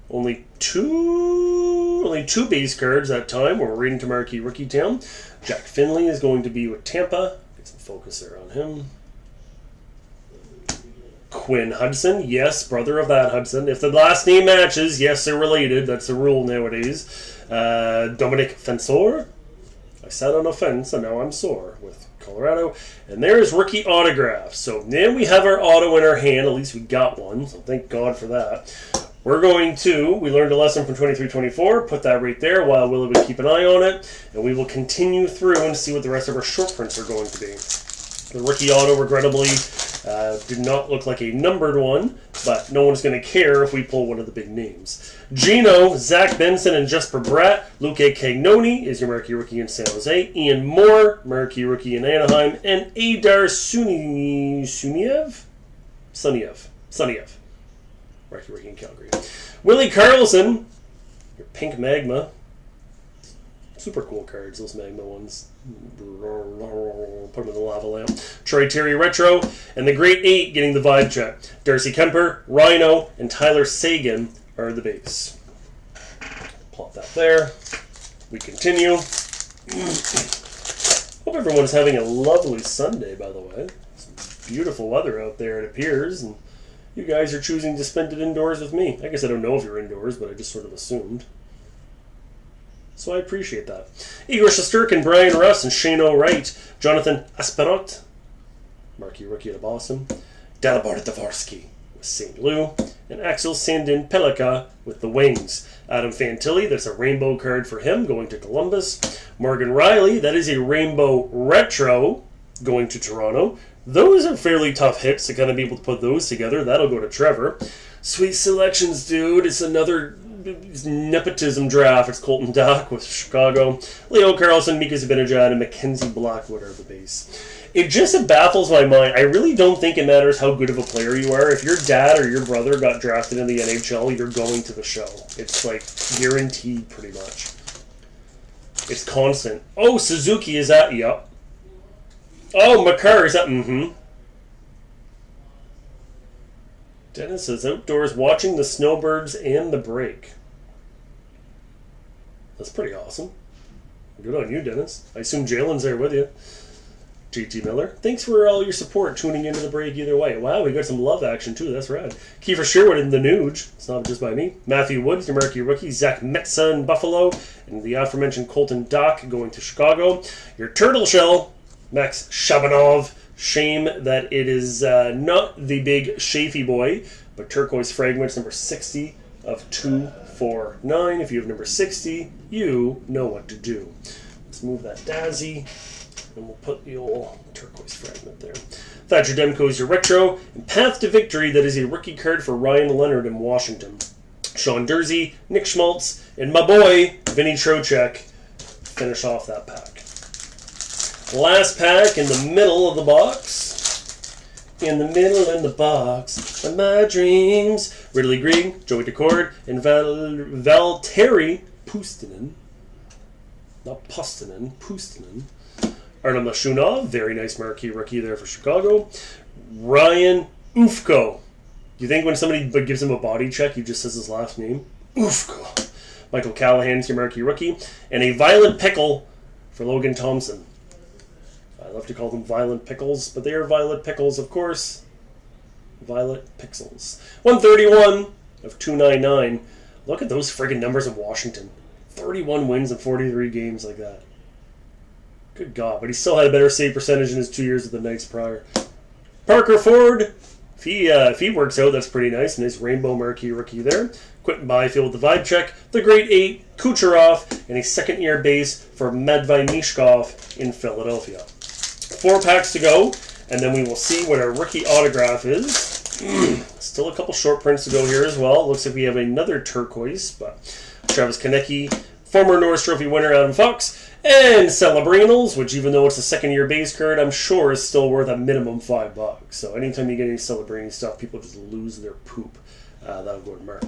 Only two base cards that time. We're reading to Marquee Rookie Town. Jack Finley is going to be with Tampa. Get some focus there on him. Quinn Hudson, yes, brother of that Hudson. If the last name matches, yes, they're related. That's the rule nowadays. Dominic Fensor. I sat on a fence, and now I'm sore with Colorado. And there's rookie autograph. So now we have our auto in our hand. At least we got one, so thank God for that. We're going to, we learned a lesson from 23-24, put that right there while Willie would keep an eye on it, and we will continue through and see what the rest of our short prints are going to be. The rookie auto, regrettably, did not look like a numbered one, but no one's going to care if we pull one of the big names. Gino, Zach Benson, and Jesper Bratt. Luke Cagnoni is your marquee rookie in San Jose. Ian Moore, marquee rookie in Anaheim. And Adar Suniev, marquee rookie in Calgary. Willie Carlson, your pink magma. Super cool cards, those magma ones. Put them in the lava lamp. Troy Terry Retro, and the Great 8 getting the vibe check. Darcy Kemper, Rhino, and Tyler Sagan are the base. Plop that there. We continue. Hope everyone's having a lovely Sunday, by the way. Some beautiful weather out there, it appears, and you guys are choosing to spend it indoors with me. I guess I don't know if you're indoors, but I just sort of assumed. So I appreciate that. Igor Shesterkin, Brian Russ, and Shane O'Wright. Jonathan Asperot, marquee rookie of Boston. Dalibor Dvorsky with St. Louis. And Axel Sandin Pelika with the Wings. Adam Fantilli, that's a rainbow card for him, going to Columbus. Morgan Riley, that is a rainbow retro, going to Toronto. Those are fairly tough hits to kind of be able to put those together. That'll go to Trevor. Sweet selections, dude. It's another nepotism draft. It's Colton Dach with Chicago. Leo Carlson, Mika Zibanejad, and Mackenzie Blackwood are the base. It just baffles my mind. I really don't think it matters how good of a player you are. If your dad or your brother got drafted in the NHL, you're going to the show. It's like guaranteed pretty much. It's constant. Oh, Suzuki, is that? Yep. Oh, Makar, is that? Mm-hmm. Dennis says outdoors watching the snowbirds and the break. That's pretty awesome. Good on you, Dennis. I assume Jalen's there with you. JT Miller, thanks for all your support tuning into the break either way. Wow, we got some love action too. That's rad. Kiefer Sherwood in the Nuge. It's not just by me. Matthew Woods, the marquee rookie. Zach Metza in Buffalo. And the aforementioned Colton Dach going to Chicago. Your Turtle Shell, Max Shabanov. Shame that it is not the big Shafy boy, but Turquoise Fragments, number 60 of 249. If you have number 60, you know what to do. Let's move that Dazzy, and we'll put the old Turquoise Fragment there. Thatcher Demko is your retro, and Path to Victory, that is a rookie card for Ryan Leonard in Washington. Sean Dursey, Nick Schmaltz, and my boy, Vinny Trocheck, finish off that pack. Last pack in the middle of the box. In the middle in the box of my dreams. Ridley Greig, Joey Decord, and Valtteri Puustinen. Not Pustinen, Puustinen. Artem Lashunov, very nice marquee rookie there for Chicago. Ryan Ufko. Do you think when somebody gives him a body check, he just says his last name? Ufko. Michael Callahan's your marquee rookie. And a Violet Pickle for Logan Thompson. I love to call them Violent Pickles, but they are Violet Pickles, of course. Violet Pixels. 131 of 299. Look at those friggin' numbers of Washington. 31 wins in 43 games like that. Good God, but he still had a better save percentage in his 2 years with the Knights prior. Parker Ford, if he works out, that's pretty nice. Nice rainbow marquee rookie there. Quentin Byfield with the vibe check. The Great 8, Kucherov, and a second-year base for Matvei Mishkov in Philadelphia. 4 packs to go, and then we will see what our rookie autograph is. Still a couple short prints to go here as well. Looks like we have another turquoise, but Travis Konecny, former Norris Trophy winner Adam Fox, and Celebrinals, which even though it's a second-year base card, I'm sure is still worth a minimum $5. So anytime you get any Celebrini stuff, people just lose their poop. That'll go to Mark.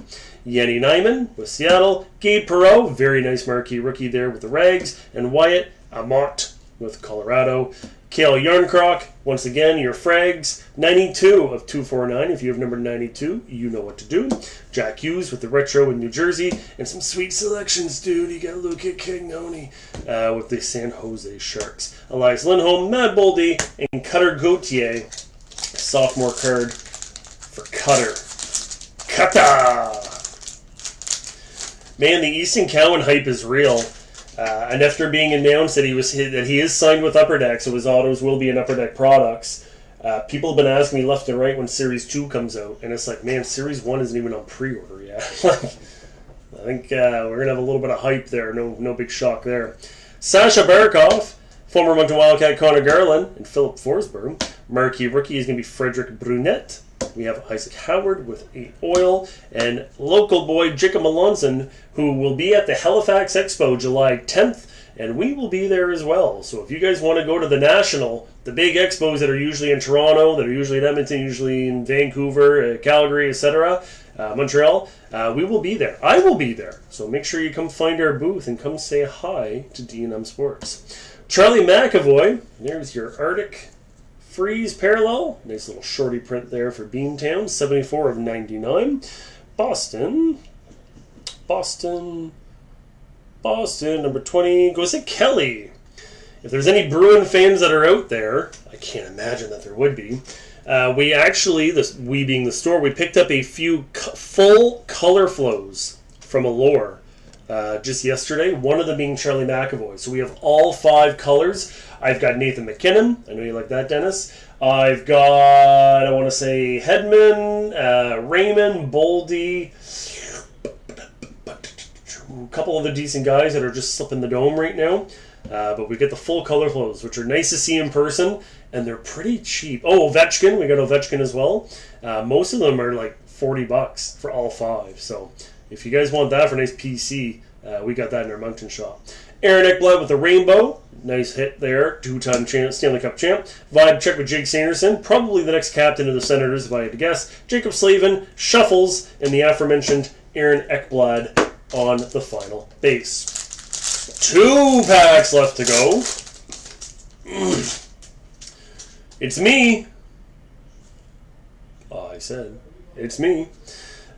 Yenny Nyman with Seattle. Gabe Perreault, very nice marquee rookie there with the Rags. And Wyatt Amott with Colorado. Cale Yarncroc, once again, your frags. 92 of 249. If you have number 92, you know what to do. Jack Hughes with the retro in New Jersey. And some sweet selections, dude. You got Luca Cagnoni with the San Jose Sharks. Elias Lindholm, Matt Boldy, and Cutter Gauthier. Sophomore card for Cutter. Cutter! Man, the Easton Cowan hype is real. And after being announced that he is signed with Upper Deck, so his autos will be in Upper Deck products, people have been asking me left and right when Series 2 comes out, and it's like, man, Series 1 isn't even on pre-order yet. I think we're going to have a little bit of hype there. No big shock there. Sasha Barkov, former Moncton Wildcat Connor Garland, and Philip Forsberg. Marquee rookie is going to be Frederick Brunette. We have Isaac Howard with a oil, and local boy Jacob Melanson, who will be at the Halifax Expo July 10th, and we will be there as well. So if you guys want to go to the National, the big expos that are usually in Toronto, that are usually in Edmonton, usually in Vancouver, Calgary, etc., Montreal, we will be there. I will be there. So make sure you come find our booth and come say hi to D&M Sports. Charlie McAvoy, there's your Arctic Freeze Parallel. Nice little shorty print there for Beantown. 74 of 99. Boston, number 20 goes to Kelly. If there's any Bruin fans that are out there, I can't imagine that there would be. We actually, we being the store, we picked up a few full color flows from Allure just yesterday, one of them being Charlie McAvoy. So we have all 5 colors. I've got Nathan McKinnon. I know you like that, Dennis. I've got, I want to say, Hedman, Raymond, Boldy, a couple of the decent guys that are just slipping the dome right now. But we get the full color flows, which are nice to see in person, and they're pretty cheap. Oh, Ovechkin, we got Ovechkin as well. Most of them are like $40 for all 5. So if you guys want that for a nice PC, we got that in our Mountain shop. Aaron Ekblad with the rainbow. Nice hit there. 2-time Stanley Cup champ. Vibe check with Jake Sanderson. Probably the next captain of the Senators, if I had to guess. Jacob Slavin shuffles, and the aforementioned Aaron Ekblad on the final base. 2 packs left to go. It's me. I said, it's me.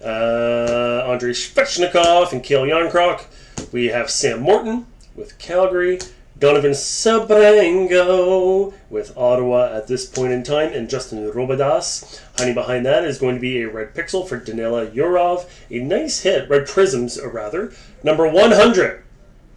Andrei Svechnikov and Kale Yarncroc. We have Sam Morton with Calgary. Donovan Sabrango with Ottawa at this point in time. And Justin Robidas. Hiding behind that is going to be a red pixel for Danila Yurov. A nice hit. Red prisms, rather. Number 100.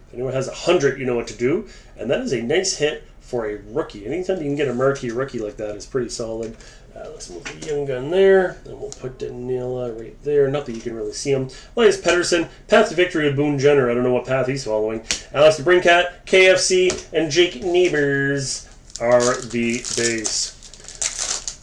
If anyone has 100, you know what to do. And that is a nice hit for a rookie. Anytime you can get a marquee rookie like that is pretty solid. Let's move the young gun there. Then we'll put Danila right there. Not that you can really see him. Elias Pettersson. Path to victory with Boone Jenner. I don't know what path he's following. Alex DeBrincat, KFC, and Jake Neighbors are the base.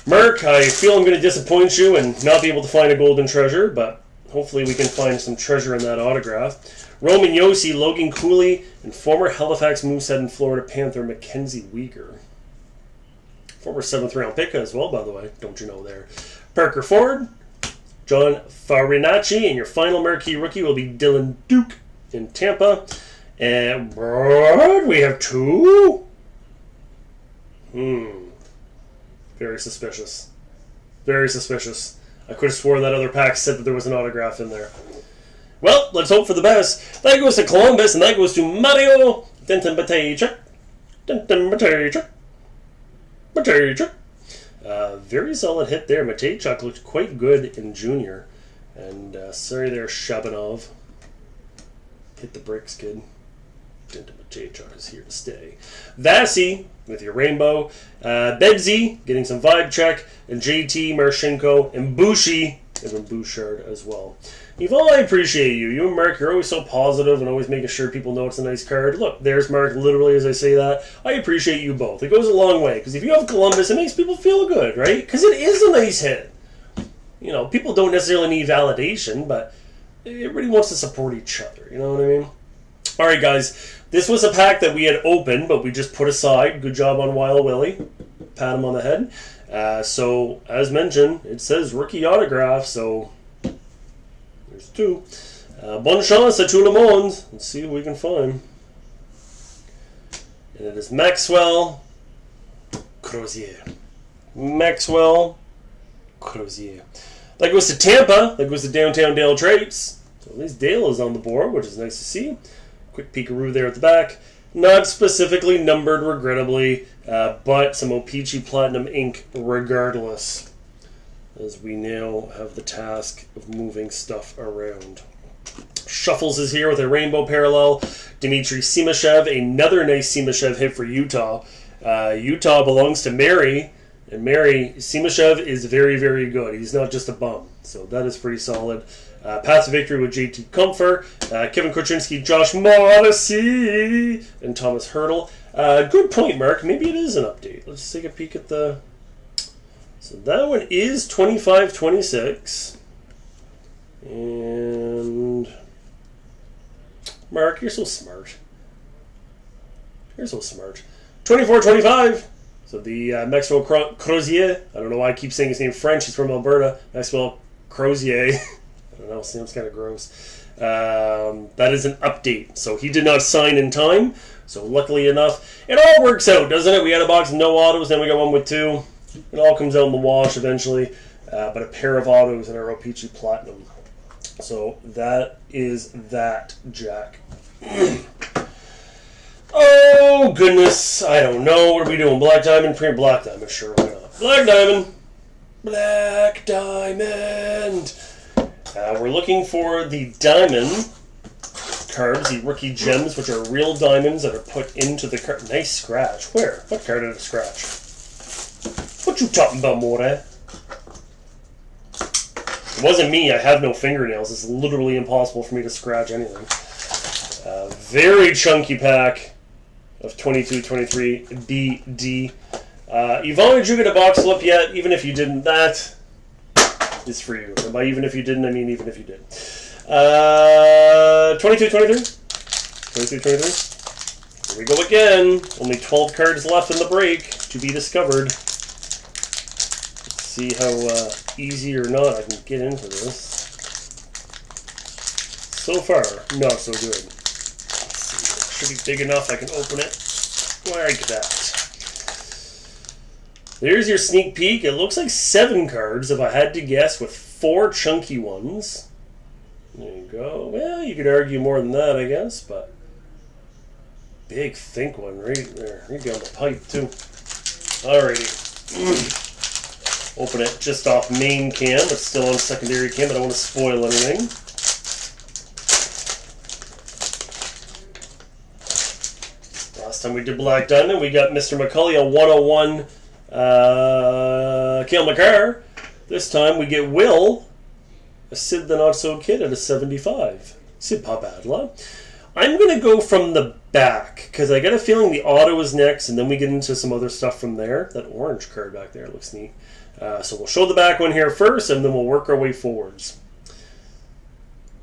Merc, I feel I'm going to disappoint you and not be able to find a golden treasure, but hopefully we can find some treasure in that autograph. Roman Yossi, Logan Cooley, and former Halifax Moosehead and Florida Panther Mackenzie Weegar. Former 7th round pick as well, by the way. Don't you know there. Parker Ford, John Farinacci, and your final marquee rookie will be Dylan Duke in Tampa. And we have 2. Very suspicious. Very suspicious. I could have sworn that other pack said that there was an autograph in there. Well, let's hope for the best. That goes to Columbus, and that goes to Mario Denton Bateychuk. Very solid hit there. Matejchuk looked quite good in junior. And sorry there, Shabanov. Hit the bricks, kid. Denton Matejchuk is here to stay. Vasi with your rainbow. Bedsy getting some vibe check. And JT, Marchenko, and Bushi, Evan Bouchard as well. Yvonne, I appreciate you. You and Mark, you're always so positive and always making sure people know it's a nice card. Look, there's Mark, literally, as I say that. I appreciate you both. It goes a long way, because if you have Columbus, it makes people feel good, right? Because it is a nice hit. You know, people don't necessarily need validation, but everybody wants to support each other. You know what I mean? All right, guys. This was a pack that we had opened, but we just put aside. Good job on Wild Willie. Pat him on the head. So, as mentioned, it says rookie autograph, so there's 2. Bonne chance à tout le monde. Let's see what we can find. And it is Maxwell Crozier. Maxwell Crozier. That goes to Tampa. That goes to Downtown Dale Traits. So at least Dale is on the board, which is nice to see. Quick peekaroo there at the back. Not specifically numbered, regrettably, but some OPC Platinum ink regardless, as we now have the task of moving stuff around. Shuffles is here with a rainbow parallel. Dmitry Simashev, another nice Simashev hit for Utah. Utah belongs to Mary, and Mary, Simashev is very, very good. He's not just a bum, so that is pretty solid. Path to victory with JT Comfer, Kevin Kuczynski, Josh Morrissey, and Thomas Hurdle. Good point, Mark. Maybe it is an update. Let's take a peek at the... So that one is 25-26. And... Mark, you're so smart. You're so smart. 24-25. So the Maxwell Crozier. I don't know why I keep saying his name French. He's from Alberta. Maxwell Crozier. I don't know, seems kind of gross. That is an update. So he did not sign in time. So luckily enough, it all works out, doesn't it? We had a box of no autos, then we got one with 2. It all comes out in the wash eventually. But a pair of autos in our OPC Platinum. So that is that, Jack. Oh, goodness. I don't know. What are we doing? Black Diamond? Black Diamond, sure, why not? Black Diamond. Black Diamond. We're looking for the diamond cards, the rookie gems, which are real diamonds that are put into the card. Nice scratch. Where? What card did it scratch? What you talking about, More? It wasn't me. I have no fingernails. It's literally impossible for me to scratch anything. Very chunky pack of 22-23 BD. Yvonne, did you get a box flip yet? Even if you didn't, that is for you. And by even if you didn't, I mean even if you did. 22-23? 22-23? Here we go again. Only 12 cards left in the break to be discovered. Let's see how easy or not I can get into this. So far, not so good. Let's see. It should be big enough I can open it like that. There's your sneak peek. It looks like 7 cards if I had to guess, with 4 chunky ones. There you go. Well, you could argue more than that, I guess, but big, think one right there. Right down the pipe, too. Alrighty. Open it just off main cam, but still on secondary cam. I don't want to spoil anything. Last time we did Black Diamond, we got Mr. McCully a 101 Cale McCarr. This time we get Will, a Sid the Not So Kid, at a 75. Sid pas bad, là. I'm going to go from the back, because I got a feeling the auto is next, and then we get into some other stuff from there. That orange card back there looks neat. So we'll show the back one here first, and then we'll work our way forwards.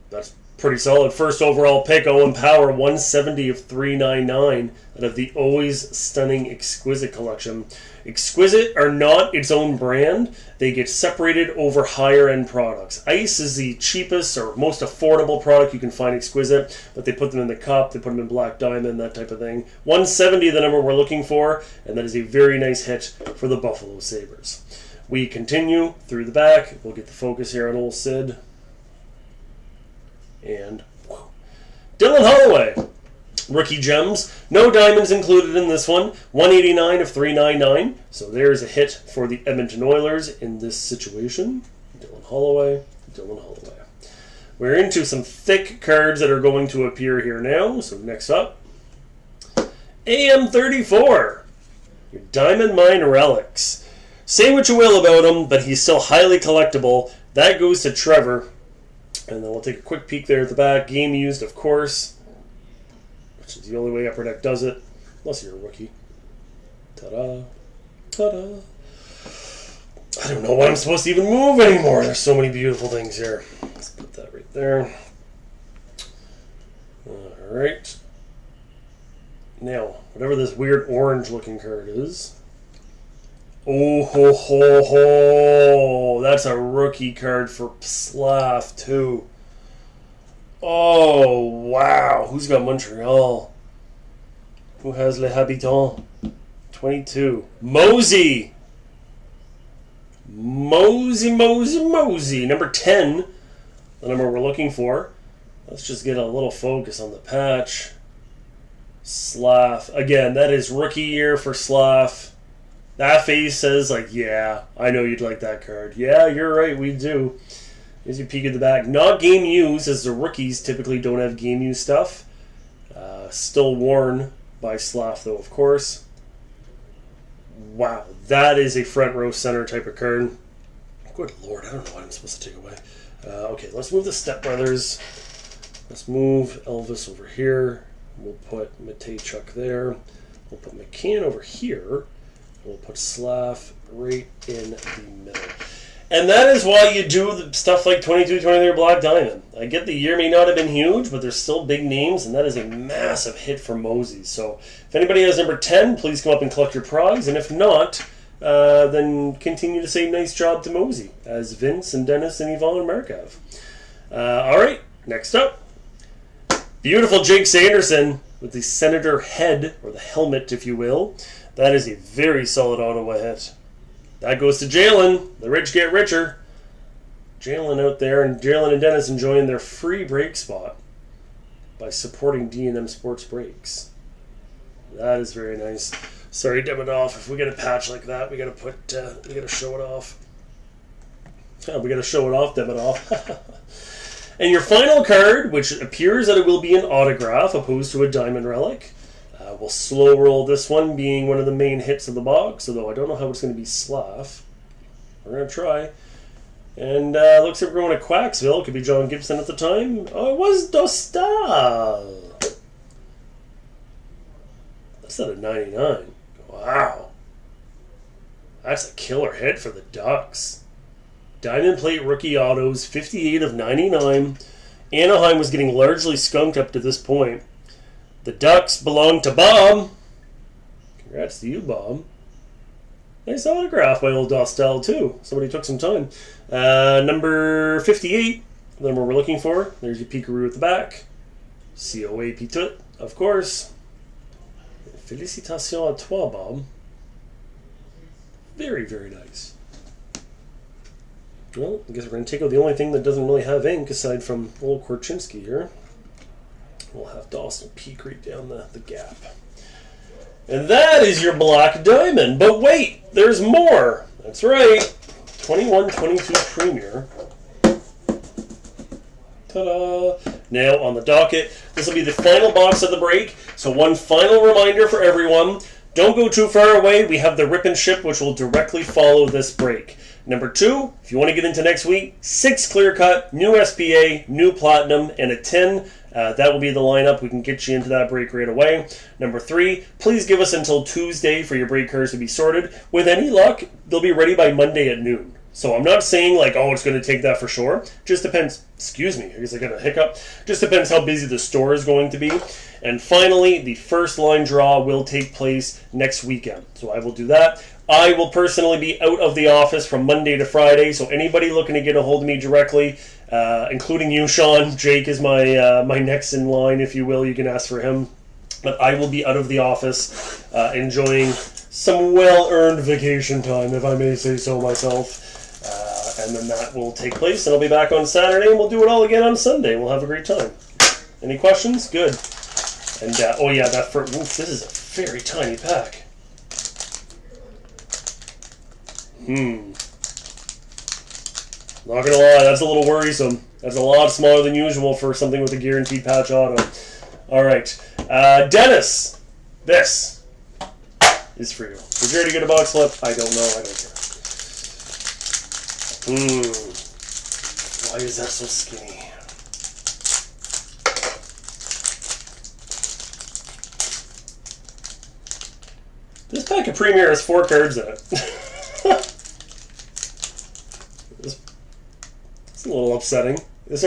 That's pretty solid. First overall pick, Owen Power, 170 of 399 out of the Always Stunning Exquisite collection. Exquisite are not its own brand. They get separated over higher-end products. Ice is the cheapest or most affordable product you can find Exquisite, but they put them in the cup, they put them in Black Diamond, that type of thing. 170, the number we're looking for, and that is a very nice hit for the Buffalo Sabres. We continue through the back. We'll get the focus here on old Sid. And Dylan Holloway. Rookie gems. No diamonds included in this one. 189 of 399. So there's a hit for the Edmonton Oilers in this situation. Dylan Holloway. Dylan Holloway. We're into some thick cards that are going to appear here now. So next up, AM34. Your Diamond Mine Relics. Say what you will about him, but he's still highly collectible. That goes to Trevor. And then we'll take a quick peek there at the back. Game used, of course, which is the only way Upper Deck does it, unless you're a rookie. Ta-da. Ta-da. I don't know why I'm supposed to even move anymore. There's so many beautiful things here. Let's put that right there. Alright. Now, whatever this weird orange-looking card is. Oh, ho, ho, ho. That's a rookie card for Slav, too. Oh, wow. Who's got Montreal? Who has Les Habitants? 22. Mosey. Mosey. Number 10. The number we're looking for. Let's just get a little focus on the patch. Slav. Again, that is rookie year for Slav. That face says, like, yeah, I know you'd like that card. Yeah, you're right, we do. Here's your peek at the back. Not game used, as the rookies typically don't have game used stuff. Still worn by Slav, though, of course. Wow, that is a front row center type of card. Good lord, I don't know what I'm supposed to take away. Okay, let's move the Step Brothers. Let's move Elvis over here. We'll put Matejchuk there. We'll put McCann over here. We'll put Slav right in the middle. And that is why you do the stuff like 22-23 Black Diamond. I get the year may not have been huge, but there's still big names, and that is a massive hit for Mosey. So if anybody has number 10, please come up and collect your prize. And if not, then continue to say nice job to Mosey, as Vince and Dennis and Yvonne and Mark have. All right, next up. Beautiful Jake Sanderson with the Senator head, or the helmet, if you will. That is a very solid Ottawa hit. That goes to Jalen. The rich get richer. Jalen out there, and Jalen and Dennis enjoying their free break spot by supporting D&M Sports Breaks. That is very nice. Sorry, dim it off. If we get a patch like that, we gotta show it off. We got to show it off, deb it off. And your final card, which appears that it will be an autograph opposed to a diamond relic. We'll slow roll this one, being one of the main hits of the box, although I don't know how it's going to be Slav. We're going to try. And looks like we're going to Quacksville. Could be John Gibson at the time. Oh, it was Dostal. That's at a 99. Wow. That's a killer hit for the Ducks. Diamond Plate rookie autos, 58 of 99. Anaheim was getting largely skunked up to this point. The Ducks belong to Bob. Congrats to you, Bob. Nice autograph by old Dostal, too. Somebody took some time. Number 58, the number we're looking for. There's your Picaroo at the back. COA Pitut, of course. Félicitations à toi, Bob. Very, very nice. Well, I guess we're going to take out the only thing that doesn't really have ink aside from old Korchinski here. We'll have Dawson peek right down the gap. And that is your black diamond. But wait, there's more. That's right. 21-22 Premier. Ta-da! Now on the docket, this will be the final box of the break. So one final reminder for everyone. Don't go too far away. We have the Rip and Ship, which will directly follow this break. Number 2, if you want to get into next week, 6 clear cut, new SPA, new platinum, and a 10. That will be the lineup. We can get you into that break right away. Number 3, please give us until Tuesday for your break cards to be sorted. With any luck, they'll be ready by Monday at noon. So I'm not saying like, oh, it's going to take that for sure. Just depends. Excuse me, I guess I got a hiccup. Just depends how busy the store is going to be. And finally, the first line draw will take place next weekend. So I will do that. I will personally be out of the office from Monday to Friday. So anybody looking to get a hold of me directly, including you, Sean. Jake is my my next in line, if you will. You can ask for him. But I will be out of the office enjoying some well-earned vacation time, if I may say so myself. And then that will take place, and I'll be back on Saturday, and we'll do it all again on Sunday. We'll have a great time. Any questions? Good. And, oh yeah, that first, this is a very tiny pack. Not gonna lie, that's a little worrisome. That's a lot smaller than usual for something with a guaranteed patch auto. Alright. Dennis, this is for you. Did you already get a box flip? I don't know, I don't care. Why is that so skinny? This pack of Premier has 4 cards in it. It's a little upsetting. This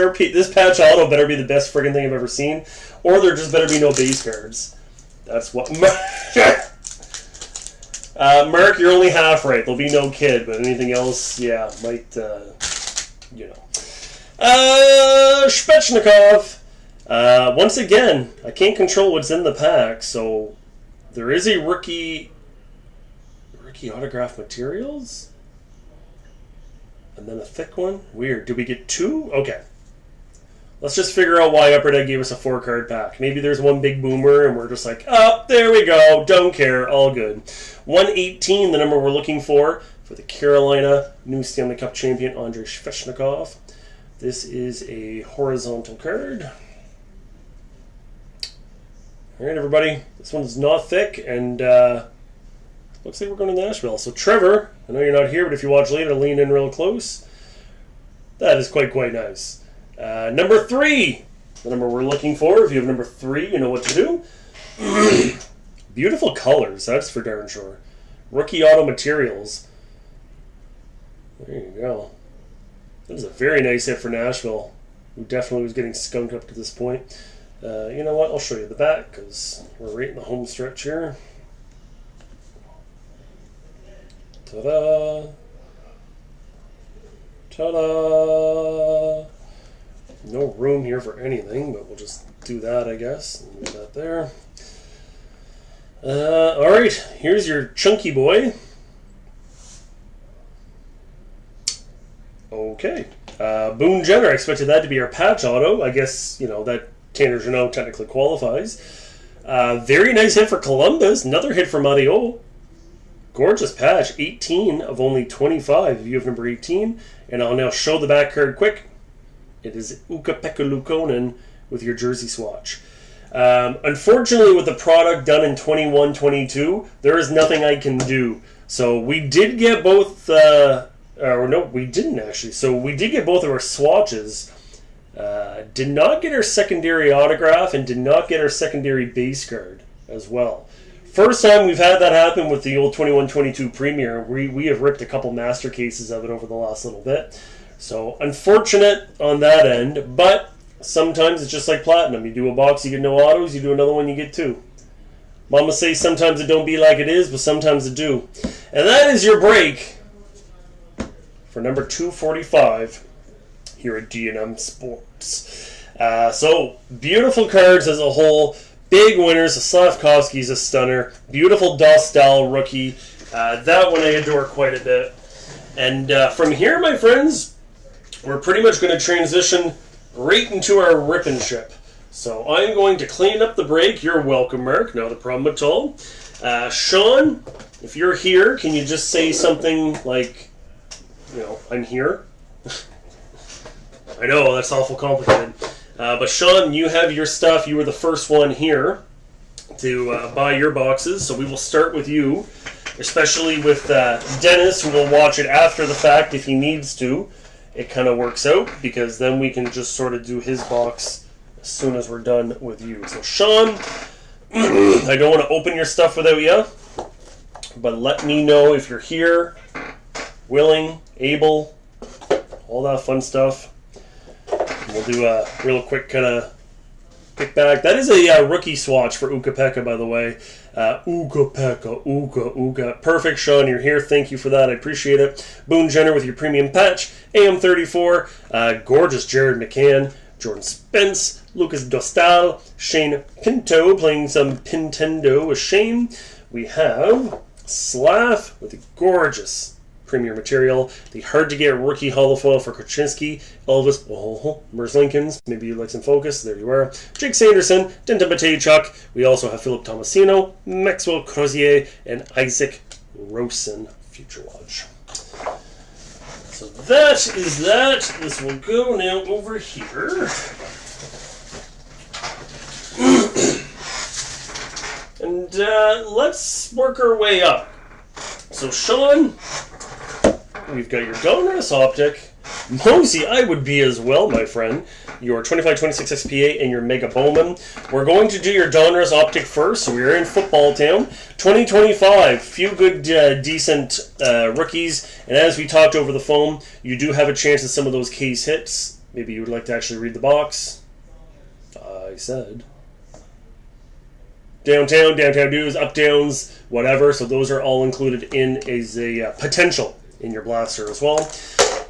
patch auto better be the best friggin' thing I've ever seen, or there just better be no base cards. That's what... Mark, you're only half right. There'll be no kid, but anything else, yeah, might, you know. Svechnikov. Once again, I can't control what's in the pack, so there is a rookie autograph materials, and then a thick one. Weird. Did we get 2? Okay. Let's just figure out why Upper Deck gave us a 4-card pack. Maybe there's one big boomer, and we're just like, oh, there we go. Don't care. All good. 118, the number we're looking for the Carolina new Stanley Cup champion, Andrei Svechnikov. This is a horizontal card. All right, everybody. This one's not thick, and looks like we're going to Nashville. So, Trevor, I know you're not here, but if you watch later, lean in real close. That is quite nice. Number 3, the number we're looking for. If you have number 3, you know what to do. Beautiful colors, that's for darn sure. Rookie auto materials. There you go. That was a very nice hit for Nashville, who definitely was getting skunked up to this point. You know what? I'll show you the back because we're right in the home stretch here. Ta-da! Ta-da! No room here for anything, but we'll just do that, I guess. Leave that there. Alright, here's your chunky boy. Okay. Boone Jenner, I expected that to be our patch auto. I guess, you know, that Tanner Jeannot technically qualifies. Very nice hit for Columbus. Another hit for Mario. Gorgeous patch, 18 of only 25 if you have number 18. And I'll now show the back card quick. It is Ukko-Pekka Luukkonen with your jersey swatch. Unfortunately, with the product done in 21-22, there is nothing I can do. So we did get both, or no, we didn't actually. So we did get both of our swatches. Did not get our secondary autograph and did not get our secondary base card as well. First time we've had that happen with the old 21-22 Premier. We have ripped a couple master cases of it over the last little bit. So unfortunate on that end, but sometimes it's just like Platinum. You do a box, you get no autos. You do another one, you get two. Mama say sometimes it don't be like it is, but sometimes it do. And that is your break for number 245 here at D&M Sports. So, beautiful cards as a whole. Big winners. Slavkovsky's a stunner. Beautiful Dostal rookie. That one I adore quite a bit. And from here, my friends, we're pretty much going to transition right into our ripping ship. So I'm going to clean up the break. You're welcome, Mark. Not a problem at all. Sean, if you're here, can you just say something like, I'm here? I know, that's awful complicated. But Sean, you have your stuff. You were the first one here to buy your boxes. So we will start with you, especially with Dennis, who will watch it after the fact if he needs to. It kind of works out because then we can just sort of do his box as soon as we're done with you. So Sean, I don't want to open your stuff without you, but let me know if you're here, willing, able, all that fun stuff. We'll do a real quick kind of kickback. That is a rookie swatch for Ukko-Pekka, by the way. Ukko-Pekka, Ukko. Perfect, Sean. You're here. Thank you for that. I appreciate it. Boone Jenner with your premium patch. AM34. Gorgeous Jared McCann. Jordan Spence. Lucas Dostal. Shane Pinto playing some Pintendo with Shane. We have Slav with the gorgeous premier material. The hard-to-get rookie holofoil for Krasinski. Elvis Merzlinkins. Maybe you'd like some focus. There you are. Jake Sanderson. Denton Matejchuk. We also have Philip Tomasino, Maxwell Crozier, and Isaac Rosen. Future Watch. So that is that. This will go now over here. And let's work our way up. So Sean, we've got your Donruss Optic. Mosey, I would be as well, my friend. Your 25-26 XPA and your Mega Bowman. We're going to do your Donruss Optic first, so we're in Football Town. 2025, few good, decent rookies. And as we talked over the phone, you do have a chance at some of those case hits. Maybe you would like to actually read the box. I said downtown dues, up downs, whatever. So those are all included in as a potential in your blaster as well.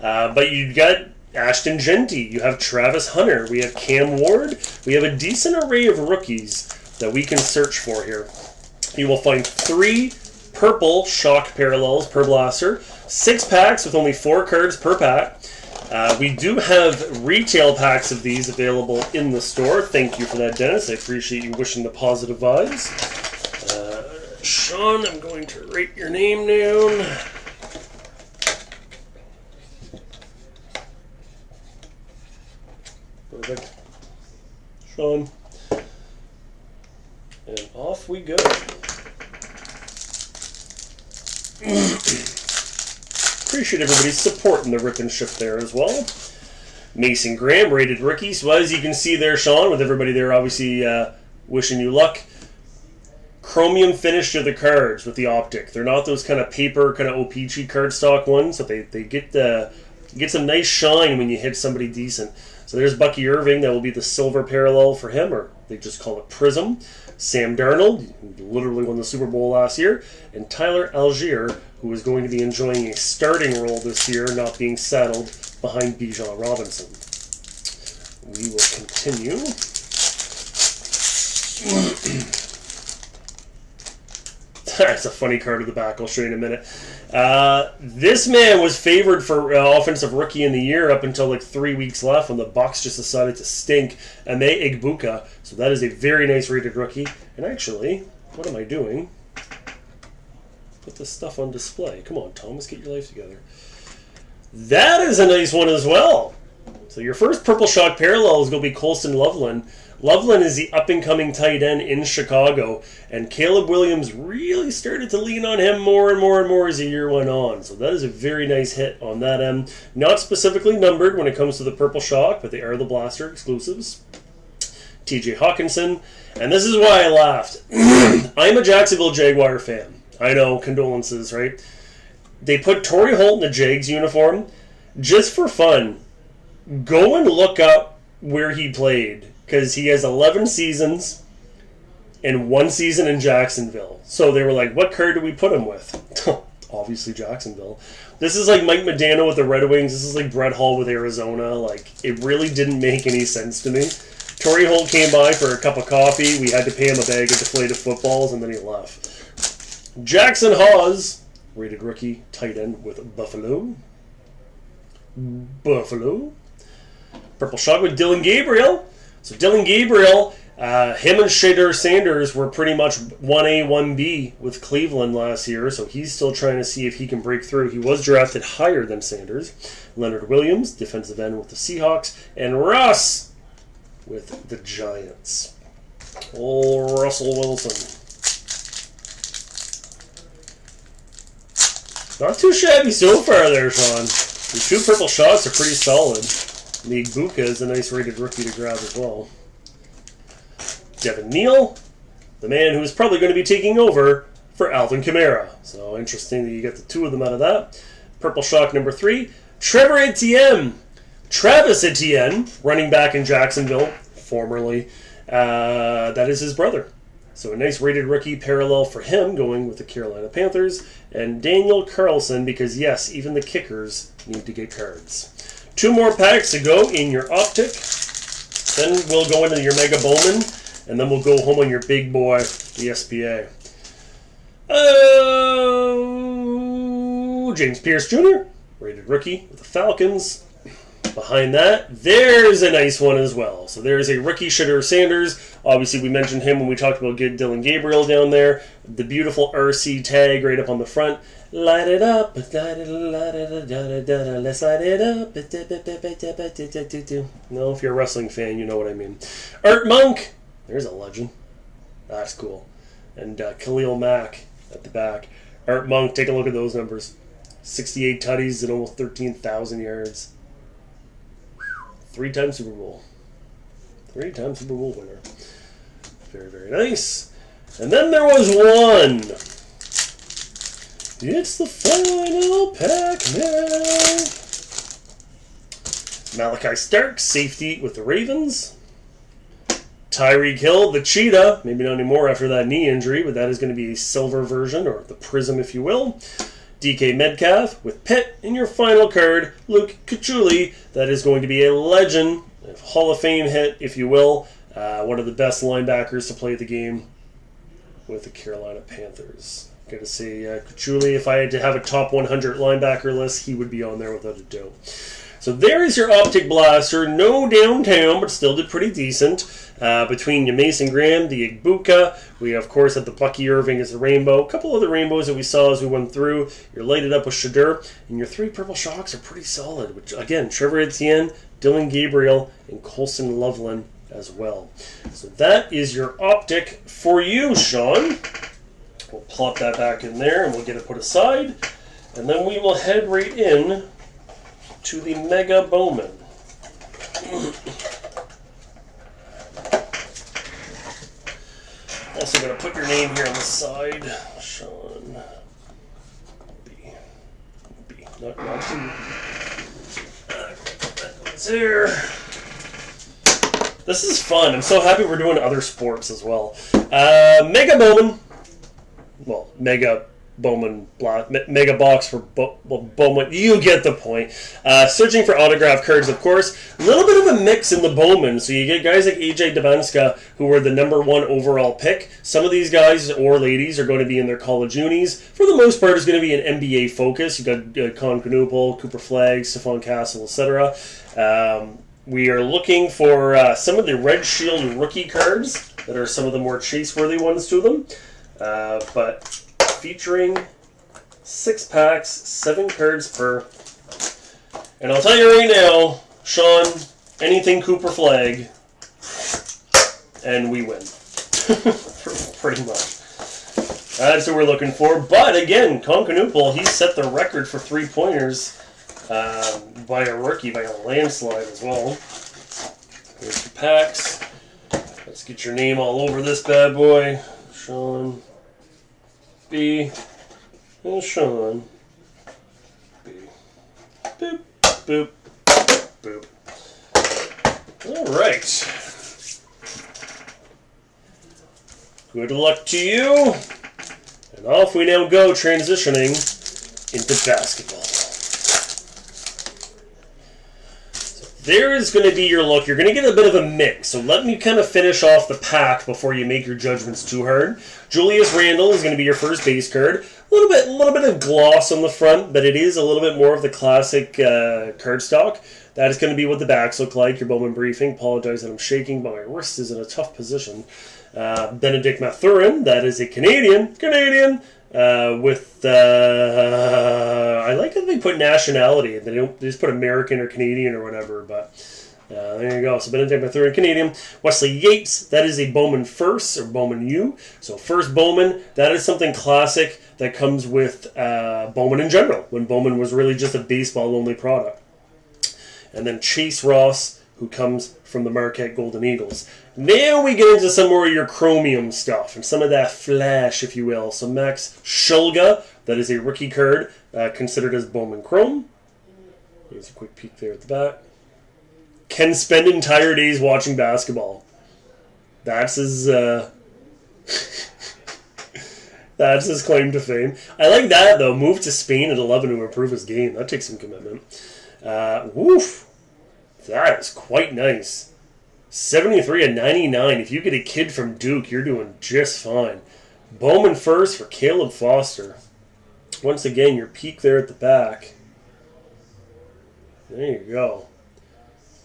But you got Ashton Genty, you have Travis Hunter, we have Cam Ward, we have a decent array of rookies that we can search for here. You will find 3 purple shock parallels per blaster, 6 packs with only 4 cards per pack. We do have retail packs of these available in the store. Thank you for that, Dennis. I appreciate you wishing the positive vibes. Sean, I'm going to write your name down. Perfect. Sean. And off we go. Appreciate everybody's support in the rip and ship there as well. Mason Graham, rated rookie. So as you can see there, Sean, with everybody there obviously wishing you luck. Chromium finish to the cards with the Optic. They're not those kind of paper, kind of OPC cardstock ones, so they get some nice shine when you hit somebody decent. So there's Bucky Irving. That will be the silver parallel for him, or they just call it Prism. Sam Darnold, who literally won the Super Bowl last year. And Tyler Algier, who is going to be enjoying a starting role this year, not being saddled behind Bijan Robinson. We will continue. That's a funny card at the back. I'll show you in a minute. This man was favored for Offensive Rookie in the Year up until like 3 weeks left when the Bucs just decided to stink. Ame Igbuka. So that is a very nice rated rookie. And actually, what am I doing? put this stuff on display. Come on, Thomas, get your life together. That is a nice one as well. So your first Purple Shock parallel is going to be Colston Loveland. Loveland is the up-and-coming tight end in Chicago, and Caleb Williams really started to lean on him more and more and more as the year went on. So that is a very nice hit on that end. Not specifically numbered when it comes to the Purple Shock, but they are the Blaster exclusives. TJ Hawkinson, and this is why I laughed. I'm a Jacksonville Jaguar fan. I know, condolences, right? They put Torrey Holt in the Jags uniform just for fun. Go and look up where he played, because he has 11 seasons and 1 season in Jacksonville. So they were like, what card do we put him with? Obviously Jacksonville. This is like Mike Modano with the Red Wings. This is like Brett Hall with Arizona. Like, it really didn't make any sense to me. Torrey Holt came by for a cup of coffee. We had to pay him a bag of deflated footballs, and then he left. Jackson Hawes, rated rookie, tight end with Buffalo. Purple Shock with Dylan Gabriel. So Dylan Gabriel, him and Shadur Sanders were pretty much 1A, 1B with Cleveland last year, so he's still trying to see if he can break through. He was drafted higher than Sanders. Leonard Williams, defensive end with the Seahawks, and Russ with the Giants. Oh, Russell Wilson. Not too shabby so far there, Sean. The 2 Purple Shocks are pretty solid. The Ibuka is a nice rated rookie to grab as well. Devin Neal, the man who is probably going to be taking over for Alvin Kamara. So interesting that you get the 2 of them out of that. Purple Shock number 3, Trevor Etienne. Travis Etienne, running back in Jacksonville, formerly. That is his brother. So a nice rated rookie parallel for him going with the Carolina Panthers. And Daniel Carlson, because yes, even the kickers need to get cards. 2 more packs to go in your Optic. Then we'll go into your Mega Bowman. And then we'll go home on your big boy, the SPA. James Pierce Jr., rated rookie with the Falcons. Behind that, there's a nice one as well. So there's a rookie Shadur Sanders. Obviously, we mentioned him when we talked about Dylan Gabriel down there. The beautiful RC tag right up on the front. Light it up, let's light it up. No, if you're a wrestling fan, you know what I mean. Art Monk, there's a legend. That's cool. And Khalil Mack at the back. Art Monk, take a look at those numbers. 68 tutties and almost 13,000 yards. 3-time Super Bowl. 3-time Super Bowl winner. Very, very nice. And then there was one. It's the final pack now. Malachi Starks, safety with the Ravens. Tyreek Hill, the Cheetah. Maybe not anymore after that knee injury, but that is going to be a silver version, or the Prism, if you will. DK Metcalf with Pitt. In your final card, Luke Kuechly. That is going to be a legend, a Hall of Fame hit, if you will. One of the best linebackers to play the game with the Carolina Panthers. Got to say, Kuechly, if I had to have a top 100 linebacker list, he would be on there without a doubt. So there is your Optic Blaster. No downtown, but still did pretty decent. Between your Mason Graham, the Ibuka, we of course had the Bucky Irving as a rainbow. A couple other rainbows that we saw as we went through. You're lighted up with Shadur, and your 3 Purple Shocks are pretty solid. Which again, Trevor Etienne, Dylan Gabriel, and Colston Loveland as well. So that is your Optic for you, Sean. We'll plop that back in there, and we'll get it put aside, and then we will head right in to the Mega Bowman. Also going to put your name here on the side, Sean B. Not B. It's here. This is fun. I'm so happy we're doing other sports as well. Mega Bowman. Well, Mega Bowman, Mega Box for Bowman. You get the point. Searching for autograph cards, of course. A little bit of a mix in the Bowman. So you get guys like AJ Dabanska, who were the #1 overall pick. Some of these guys or ladies are going to be in their college unis. For the most part, it's going to be an NBA focus. You got Con Canupel, Cooper Flagg, Stephon Castle, etc. We are looking for some of the Red Shield rookie cards that are some of the more chase-worthy ones to them. But featuring 6 packs, 7 cards per. And I'll tell you right now, Sean, anything Cooper Flag, and we win. Pretty much. That's what we're looking for. But again, Concanoople, he set the record for 3-pointers by a rookie, by a landslide as well. Here's your packs. Let's get your name all over this bad boy. Sean B. And Sean B. Boop, boop, boop. All right. Good luck to you. And off we now go, transitioning into basketball. There is going to be your look. You're going to get a bit of a mix. So let me kind of finish off the pack before you make your judgments too hard. Julius Randle is going to be your first base card. A little bit of gloss on the front, but it is a little bit more of the classic cardstock. That is going to be what the backs look like. Your Bowman briefing. Apologize that I'm shaking, but my wrist is in a tough position. Benedict Mathurin. That is a Canadian. With I like that they put nationality. They just put American or Canadian or whatever, but there you go. So Benedict Mathurin, Canadian. Wesley Yates, that is a Bowman First or Bowman U. So first Bowman, that is something classic that comes with Bowman in general, when Bowman was really just a baseball-only product. And then Chase Ross, who comes from the Marquette Golden Eagles. Now we get into some more of your chromium stuff and some of that flash, if you will. So Max Shulga, that is a rookie card, considered as Bowman Chrome. Here's a quick peek there at the back. Can spend entire days watching basketball. That's his that's his claim to fame. I like that, though. Move to Spain at 11 to improve his game. That takes some commitment. Woof. That is quite nice. 73 and 99. If you get a kid from Duke, you're doing just fine. Bowman First for Caleb Foster. Once again, your peak there at the back. There you go.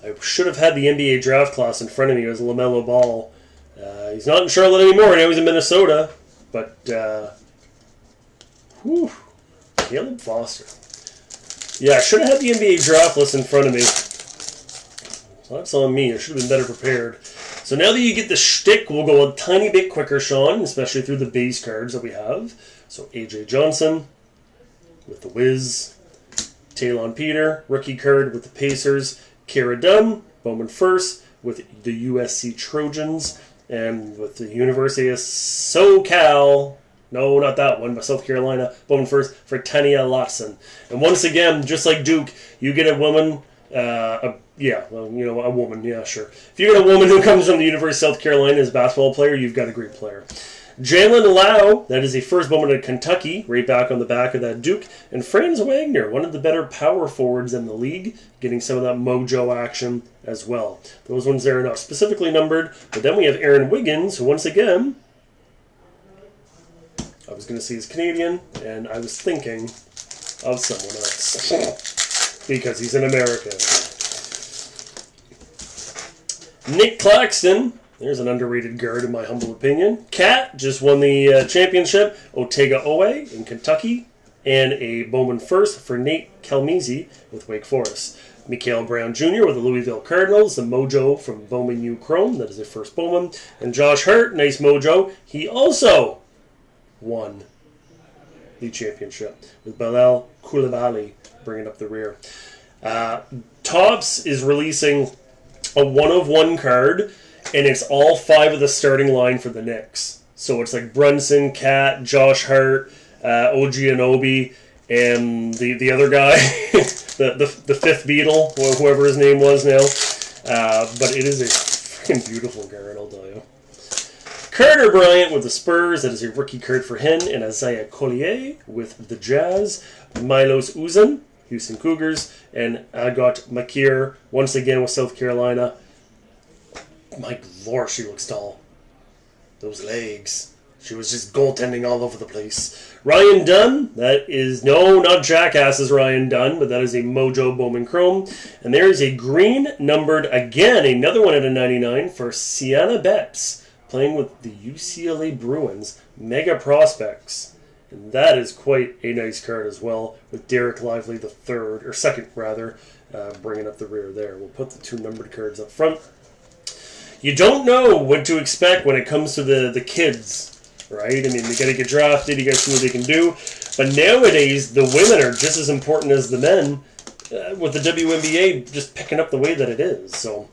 I should have had the NBA draft class in front of me as LaMelo Ball. He's not in Charlotte anymore. Now he's in Minnesota. But, Caleb Foster. Yeah, I should have had the NBA draft list in front of me. So that's on me. I should have been better prepared. So now that you get the shtick, we'll go a tiny bit quicker, Sean, especially through the base cards that we have. So AJ Johnson with the Wiz. Talon Peter, rookie card with the Pacers. Kara Dunn, Bowman First with the USC Trojans. And with the University of SoCal, no, not that one, but South Carolina, Bowman First for Tanya Lawson. And once again, just like Duke, you get a woman, a woman, yeah, sure. If you get a woman who comes from the University of South Carolina as a basketball player, you've got a great player. Jalen Lau, that is a first Bowman in Kentucky, right back on the back of that Duke. And Franz Wagner, one of the better power forwards in the league, getting some of that mojo action as well. Those ones there are not specifically numbered. But then we have Aaron Wiggins, who once again, I was going to say he's Canadian, and I was thinking of someone else. Because he's in America. Nick Claxton. There's an underrated guard, in my humble opinion. Cat just won the championship. Otega Owe in Kentucky. And a Bowman First for Nate Kalmizi with Wake Forest. Mikael Brown Jr. with the Louisville Cardinals. The Mojo from Bowman U Chrome. That is their first Bowman. And Josh Hurt, nice Mojo. He also won the championship with Bilal Koulibaly bringing up the rear. Topps is releasing a 1-of-1 card. And it's all 5 of the starting line for the Knicks. So it's like Brunson, Cat, Josh Hart, OG Anunoby, and the other guy, the fifth Beatle, or whoever his name was now. But it is a freaking beautiful card, I'll tell you. Carter Bryant with the Spurs. That is a rookie card for him. And Isaiah Collier with the Jazz. Milos Uzan, Houston Cougars. And Agot Makir, once again with South Carolina. My lord, she looks tall. Those legs. She was just goaltending all over the place. Ryan Dunn. That is, no, not Jackass's Ryan Dunn, but that is a Mojo Bowman Chrome. And there is a green numbered, again, another one at a 99 for Sienna Betts, playing with the UCLA Bruins. Mega Prospects. And that is quite a nice card as well, with Derek Lively the third, or second rather, bringing up the rear there. We'll put the 2 numbered cards up front. You don't know what to expect when it comes to the kids, right? I mean, they got to get drafted, you got to see what they can do. But nowadays, the women are just as important as the men, with the WNBA just picking up the way that it is. So,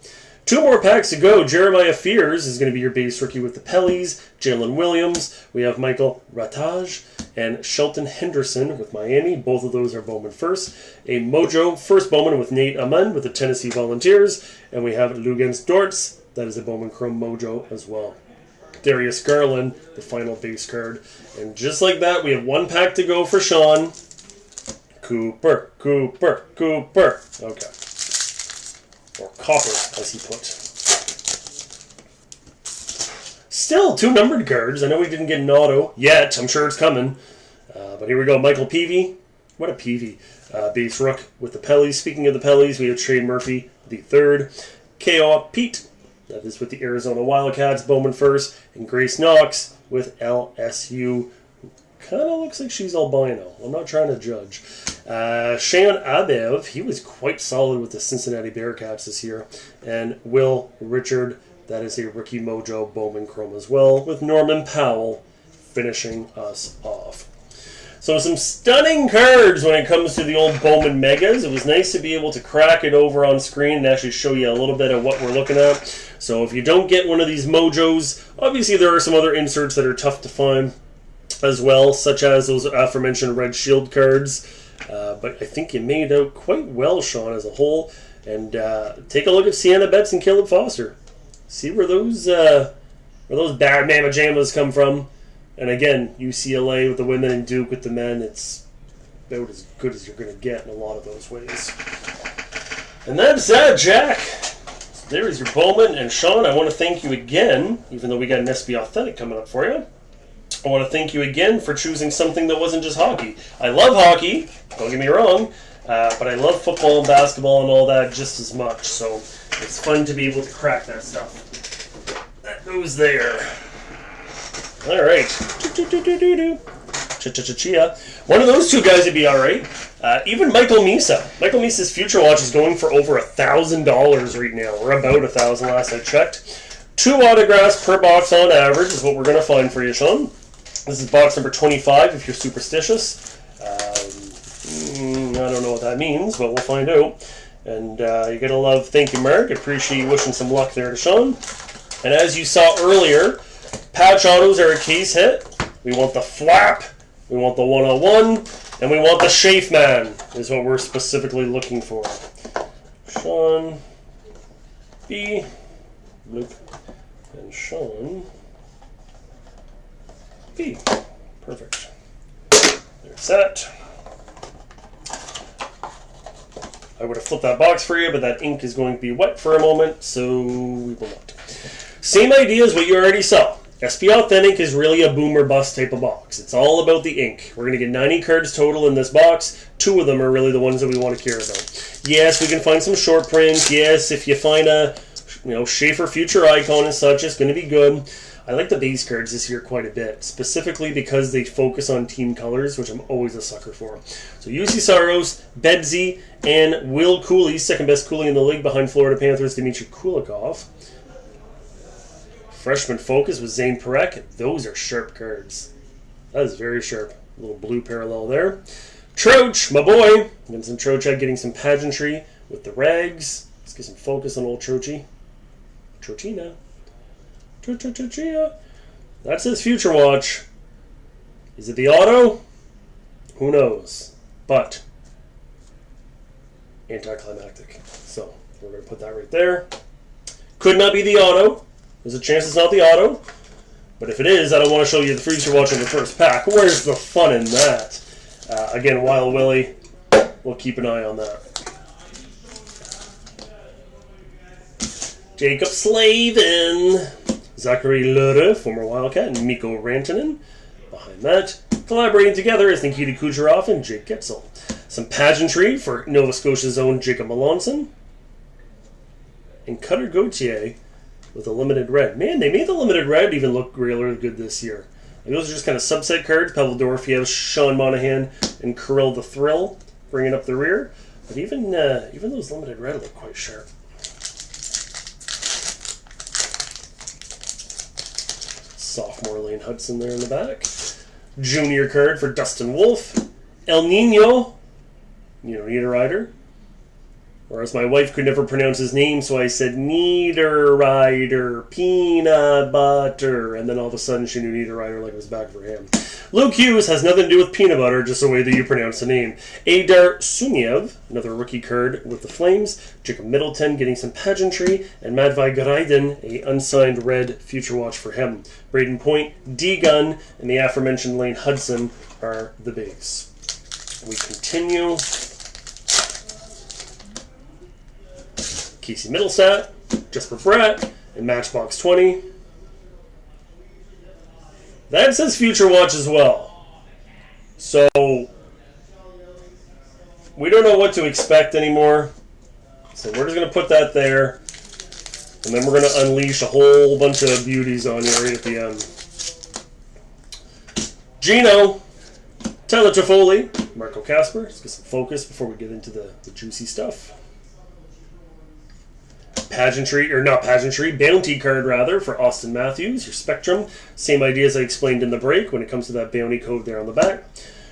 2 more packs to go. Jeremiah Fears is going to be your base rookie with the Pellies. Jalen Williams. We have Michael Rataj and Shelton Henderson with Miami. Both of those are Bowman first. A Mojo first Bowman with Nate Amund with the Tennessee Volunteers. And we have Lugens Dortz. That is a Bowman Chrome Mojo as well. Darius Garland, the final base card. And just like that, we have 1 pack to go for Sean. Cooper. Okay. Or Copper, as he put. Still 2 numbered cards. I know we didn't get an auto yet. I'm sure it's coming. But here we go. Michael Peavy. What a Peavy. Base Rook with the Pellies. Speaking of the Pellies, we have Trey Murphy, the third. K.O. Pete. That is with the Arizona Wildcats. Bowman first. And Grace Knox with LSU. Kind of looks like she's albino. I'm not trying to judge. Shayon Abev, he was quite solid with the Cincinnati Bearcats this year. And Will Richard, that is a rookie Mojo Bowman Chrome as well, with Norman Powell finishing us off. So some stunning cards when it comes to the old Bowman Megas. It was nice to be able to crack it over on screen and actually show you a little bit of what we're looking at. So if you don't get one of these Mojos, obviously there are some other inserts that are tough to find as well, such as those aforementioned Red Shield cards. But I think you made out quite well, Sean, as a whole. And take a look at Sienna Betts and Caleb Foster. See where those bad mamma jammas come from. And again, UCLA with the women and Duke with the men, it's about as good as you're going to get in a lot of those ways. And that's that, Jack. So there is your Bowman. And Sean, I want to thank you again, even though we got an SB Authentic coming up for you. I want to thank you again for choosing something that wasn't just hockey. I love hockey, don't get me wrong, but I love football and basketball and all that just as much. So it's fun to be able to crack that stuff. That goes there. All right. Chia. One of those 2 guys would be all right. Even Michael Misa. Michael Misa's Future Watch is going for over $1,000 right now. We're about $1,000 last I checked. 2 autographs per box on average is what we're going to find for you, Sean. This is box number 25 if you're superstitious. I don't know what that means, but we'll find out. And you're going to love, thank you, Mark. Appreciate you wishing some luck there to Sean. And as you saw earlier, patch autos are a case hit. We want the flap, we want the 101, and we want the chafe man is what we're specifically looking for. Sean B. Luke and Sean B. Perfect. There's that. I would have flipped that box for you, but that ink is going to be wet for a moment, so we will not. Same idea as what you already saw. SP Authentic is really a boom or bust type of box. It's all about the ink. We're going to get 90 cards total in this box. 2 of them are really the ones that we want to care about. Yes, we can find some short prints. Yes, if you find a Schaefer Future Icon and such, it's going to be good. I like the base cards this year quite a bit, specifically because they focus on team colors, which I'm always a sucker for. So UC Saros, Bedsy, and Will Cooley, second best Cooley in the league behind Florida Panthers, Dmitry Kulikov. Freshman Focus with Zane Perek. Those are sharp cards. That is very sharp. A little blue parallel there. Troach, my boy. Getting some Troach, getting some pageantry with the rags. Let's get some focus on old Troachy. Trochina. Trochia. That's his Future Watch. Is it the auto? Who knows? But anticlimactic. So we're going to put that right there. Could not be the auto. There's a chance it's not the auto. But if it is, I don't want to show you the Future Watch in the first pack. Where's the fun in that? Again, Wild Willie, we'll keep an eye on that. Jacob Slavin, Zachary Lure, former Wildcat, and Mikko Rantanen. Behind that, collaborating together is Nikita Kucherov and Jake Getzel. Some pageantry for Nova Scotia's own Jacob Melanson. And Cutter Gauthier with a limited red. Man, they made the limited red even look really good this year. Those are just kind of subset cards. Pavel Dorofiev, Sean Monahan, and Kirill the Thrill bringing up the rear. But even those limited red look quite sharp. Sophomore Lane Hudson there in the back. Junior card for Dustin Wolf. El Nino. You don't need a rider. Or as my wife could never pronounce his name, so I said Niederreiter, peanut butter. And then all of a sudden she knew Niederreiter like it was back for him. Luke Hughes has nothing to do with peanut butter, just the way that you pronounce the name. Adar Suniev, another rookie card with the Flames. Jacob Middleton getting some pageantry. And Matvei Garidin, a unsigned red future watch for him. Braden Point, D-Gun, and the aforementioned Lane Hudson are the base. We continue. Casey Middlestat, Jesper Bratt, and Matchbox 20. That says Future Watch as well. So, we don't know what to expect anymore. So we're just going to put that there. And then we're going to unleash a whole bunch of beauties on you right at the end. Gino, Tyler Toffoli, Marco Casper. Let's get some focus before we get into the juicy stuff. Bounty card rather, for Austin Matthews, your Spectrum. Same idea as I explained in the break when it comes to that bounty code there on the back.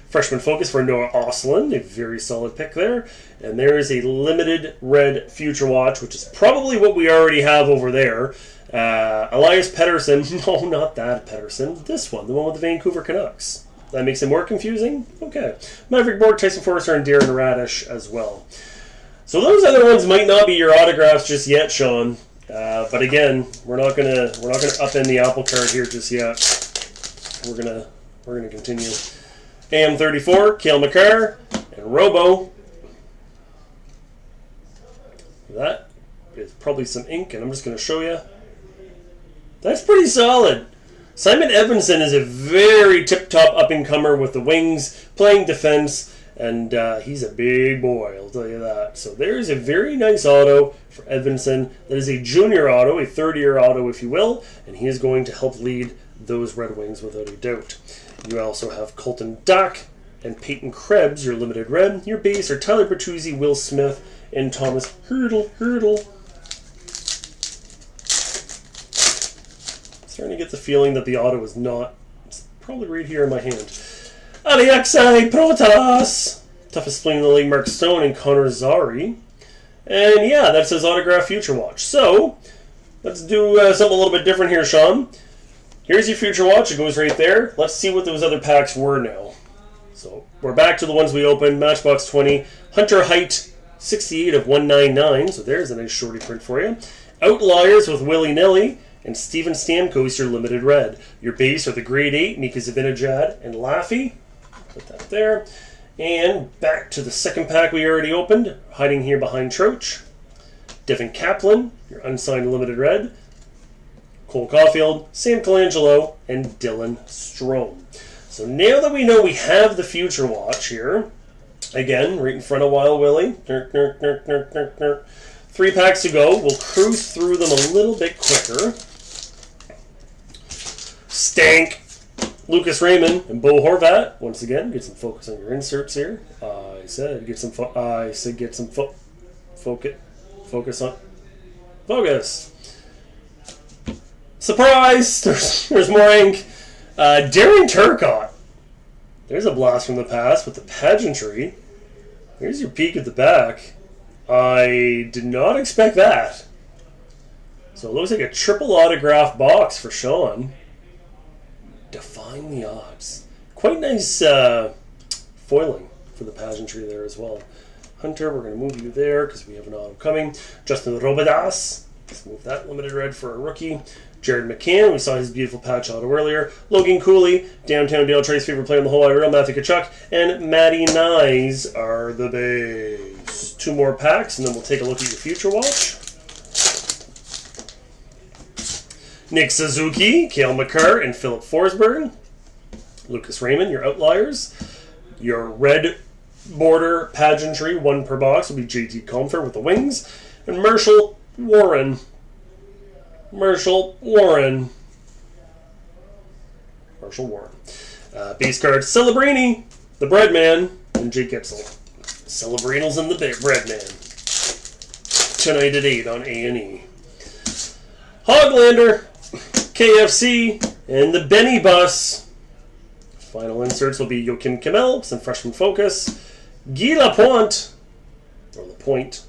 Freshman focus for Noah Ostlund, a very solid pick there. And there is a limited red future watch, which is probably what we already have over there. Elias Pettersson, no, not that Pettersson, this one, the one with the Vancouver Canucks. That makes it more confusing? Okay. Maverick Borg, Tyson Forrester, and Darren Radish as well. So those other ones might not be your autographs just yet, Sean. But again, we're not gonna upend the apple cart here just yet. We're gonna continue. AM34, Cale Makar, and Robo. That is probably some ink, and I'm just gonna show you. That's pretty solid. Simon Evanson is a very tip-top up-and-comer with the Wings, playing defense. And he's a big boy, I'll tell you that. So there's a very nice auto for Edvinson. That is a junior auto, a third-year auto, if you will. And he is going to help lead those Red Wings without a doubt. You also have Colton Duck and Peyton Krebs, your limited red. Your base are Tyler Bertuzzi, Will Smith, and Thomas Hurdle. Starting to get the feeling that the auto is not. It's probably right here in my hand. Alexei Protas, toughest spleen in the league, Mark Stone, and Connor Zary. And yeah, that's his autograph future watch. So, let's do something a little bit different here, Sean. Here's your future watch. It goes right there. Let's see what those other packs were now. So, we're back to the ones we opened. Matchbox 20. Hunter Height, 68 of 199. So there's a nice shorty print for you. Outliers with Willy Nilly. And Steven Stamkos, your limited red. Your base are the grade 8, Mika Zibanejad and Laffy. Put that there. And back to the second pack we already opened, hiding here behind Troach. Devin Kaplan, your unsigned limited red. Cole Caulfield, Sam Colangelo, and Dylan Strome. So now that we know we have the future watch here, again, right in front of Wild Willie. 3 packs to go. We'll cruise through them a little bit quicker. Stank. Lucas Raymond and Bo Horvat. Once again, get some focus on your inserts here. I said get some focus on focus. Surprise! There's more ink. Darren Turcotte. There's a blast from the past with the pageantry. Here's your peek at the back. I did not expect that. So it looks like a triple autograph box for Sean. Defying the odds. Quite nice foiling for the pageantry there as well. Hunter, we're going to move you there because we have an auto coming. Justin Robidas. Let's move that limited red for a rookie. Jared McCann, we saw his beautiful patch auto earlier. Logan Cooley, Downtown Dale Trace, favorite player in the whole wide world. Matthew Tkachuk, and Matty Nyes are the base. 2 more packs, and then we'll take a look at your future watch. Nick Suzuki, Cale Makar, and Philip Forsberg. Lucas Raymond, your outliers. Your red border pageantry, 1 per box, will be JT Comfort with the Wings. And Marshall Warren. Marshall Warren. Base card, Celebrini, the Breadman, and Jake Gitzel. Celebrinals and the Breadman. Tonight at 8 on A&E. Hoglander, KFC, and the Benny Bus. Final inserts will be Joachim Kimmel, some freshman focus. Guy Lapointe, or Lapointe,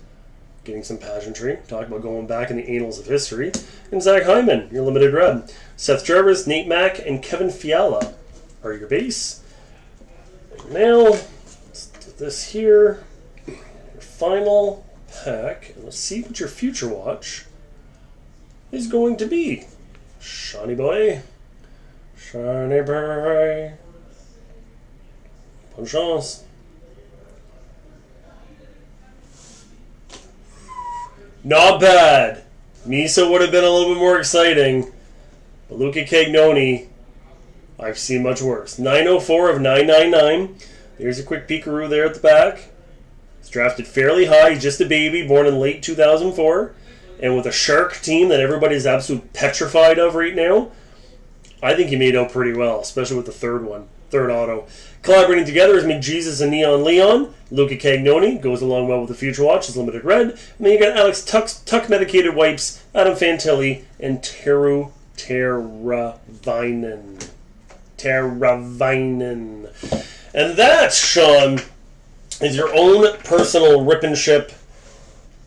getting some pageantry. Talk about going back in the annals of history. And Zach Hyman, your limited red. Seth Jarvis, Nate Mack, and Kevin Fiala are your base. And now, let's do this here. Your final pack. And let's see what your future watch is going to be. Shawnee boy. Shawnee boy. Bonne chance. Not bad. Misa would have been a little bit more exciting. But Luca Cagnoni, I've seen much worse. 904 of 999. There's a quick peekaroo there at the back. He's drafted fairly high. He's just a baby, born in late 2004. And with a Shark team that everybody's absolutely petrified of right now, I think he made out pretty well, especially with the third auto. Collaborating together is McJesus and Neon Leon. Luca Cagnoni goes along well with the Future Watch, is limited red. And then you got Alex Tuck Medicated Wipes, Adam Fantilli, and Teravinen. And that, Sean, is your own personal rip and ship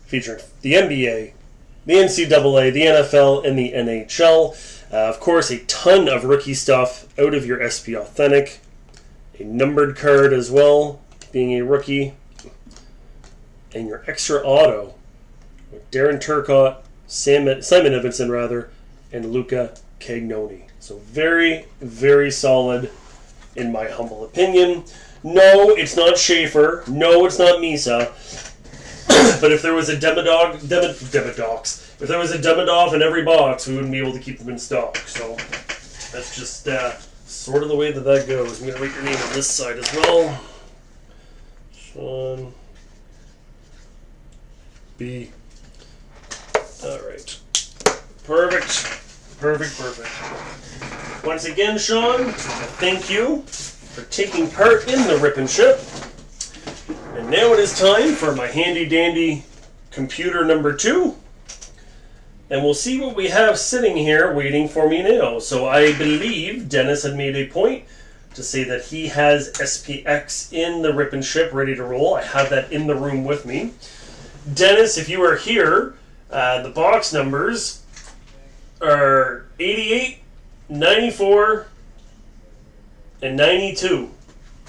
featuring the NBA, the NCAA, the NFL, and the NHL. Of course, a ton of rookie stuff out of your SP Authentic. A numbered card as well, being a rookie. And your extra auto with Darren Turcotte, Simon Edmondson, and Luca Cagnoni. So very, very solid in my humble opinion. No, it's not Schaefer. No, it's not Misa. But if there was a if there was a Demidov in every box, we wouldn't be able to keep them in stock. So that's just sort of the way that goes. I'm going to write your name on this side as well. Sean B. Alright. Perfect. Once again, Sean, thank you for taking part in the Rip and Ship. And now it is time for my handy-dandy computer number 2. And we'll see what we have sitting here waiting for me now. So I believe Dennis had made a point to say that he has SPX in the Rip and Ship ready to roll. I have that in the room with me. Dennis, if you are here, the box numbers are 88, 94, and 92.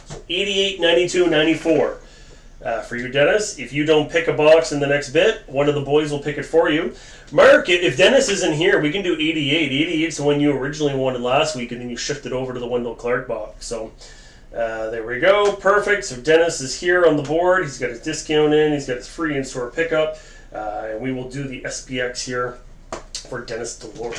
So 88, 92, 94. For you, Dennis, if you don't pick a box in the next bit, one of the boys will pick it for you. Mark, if Dennis isn't here, we can do 88. 88 is the one you originally wanted last week, and then you shifted over to the Wendell Clark box. So there we go. Perfect. So Dennis is here on the board. He's got his discount in. He's got his free in-store pickup. And we will do the SPX here for Dennis DeLore.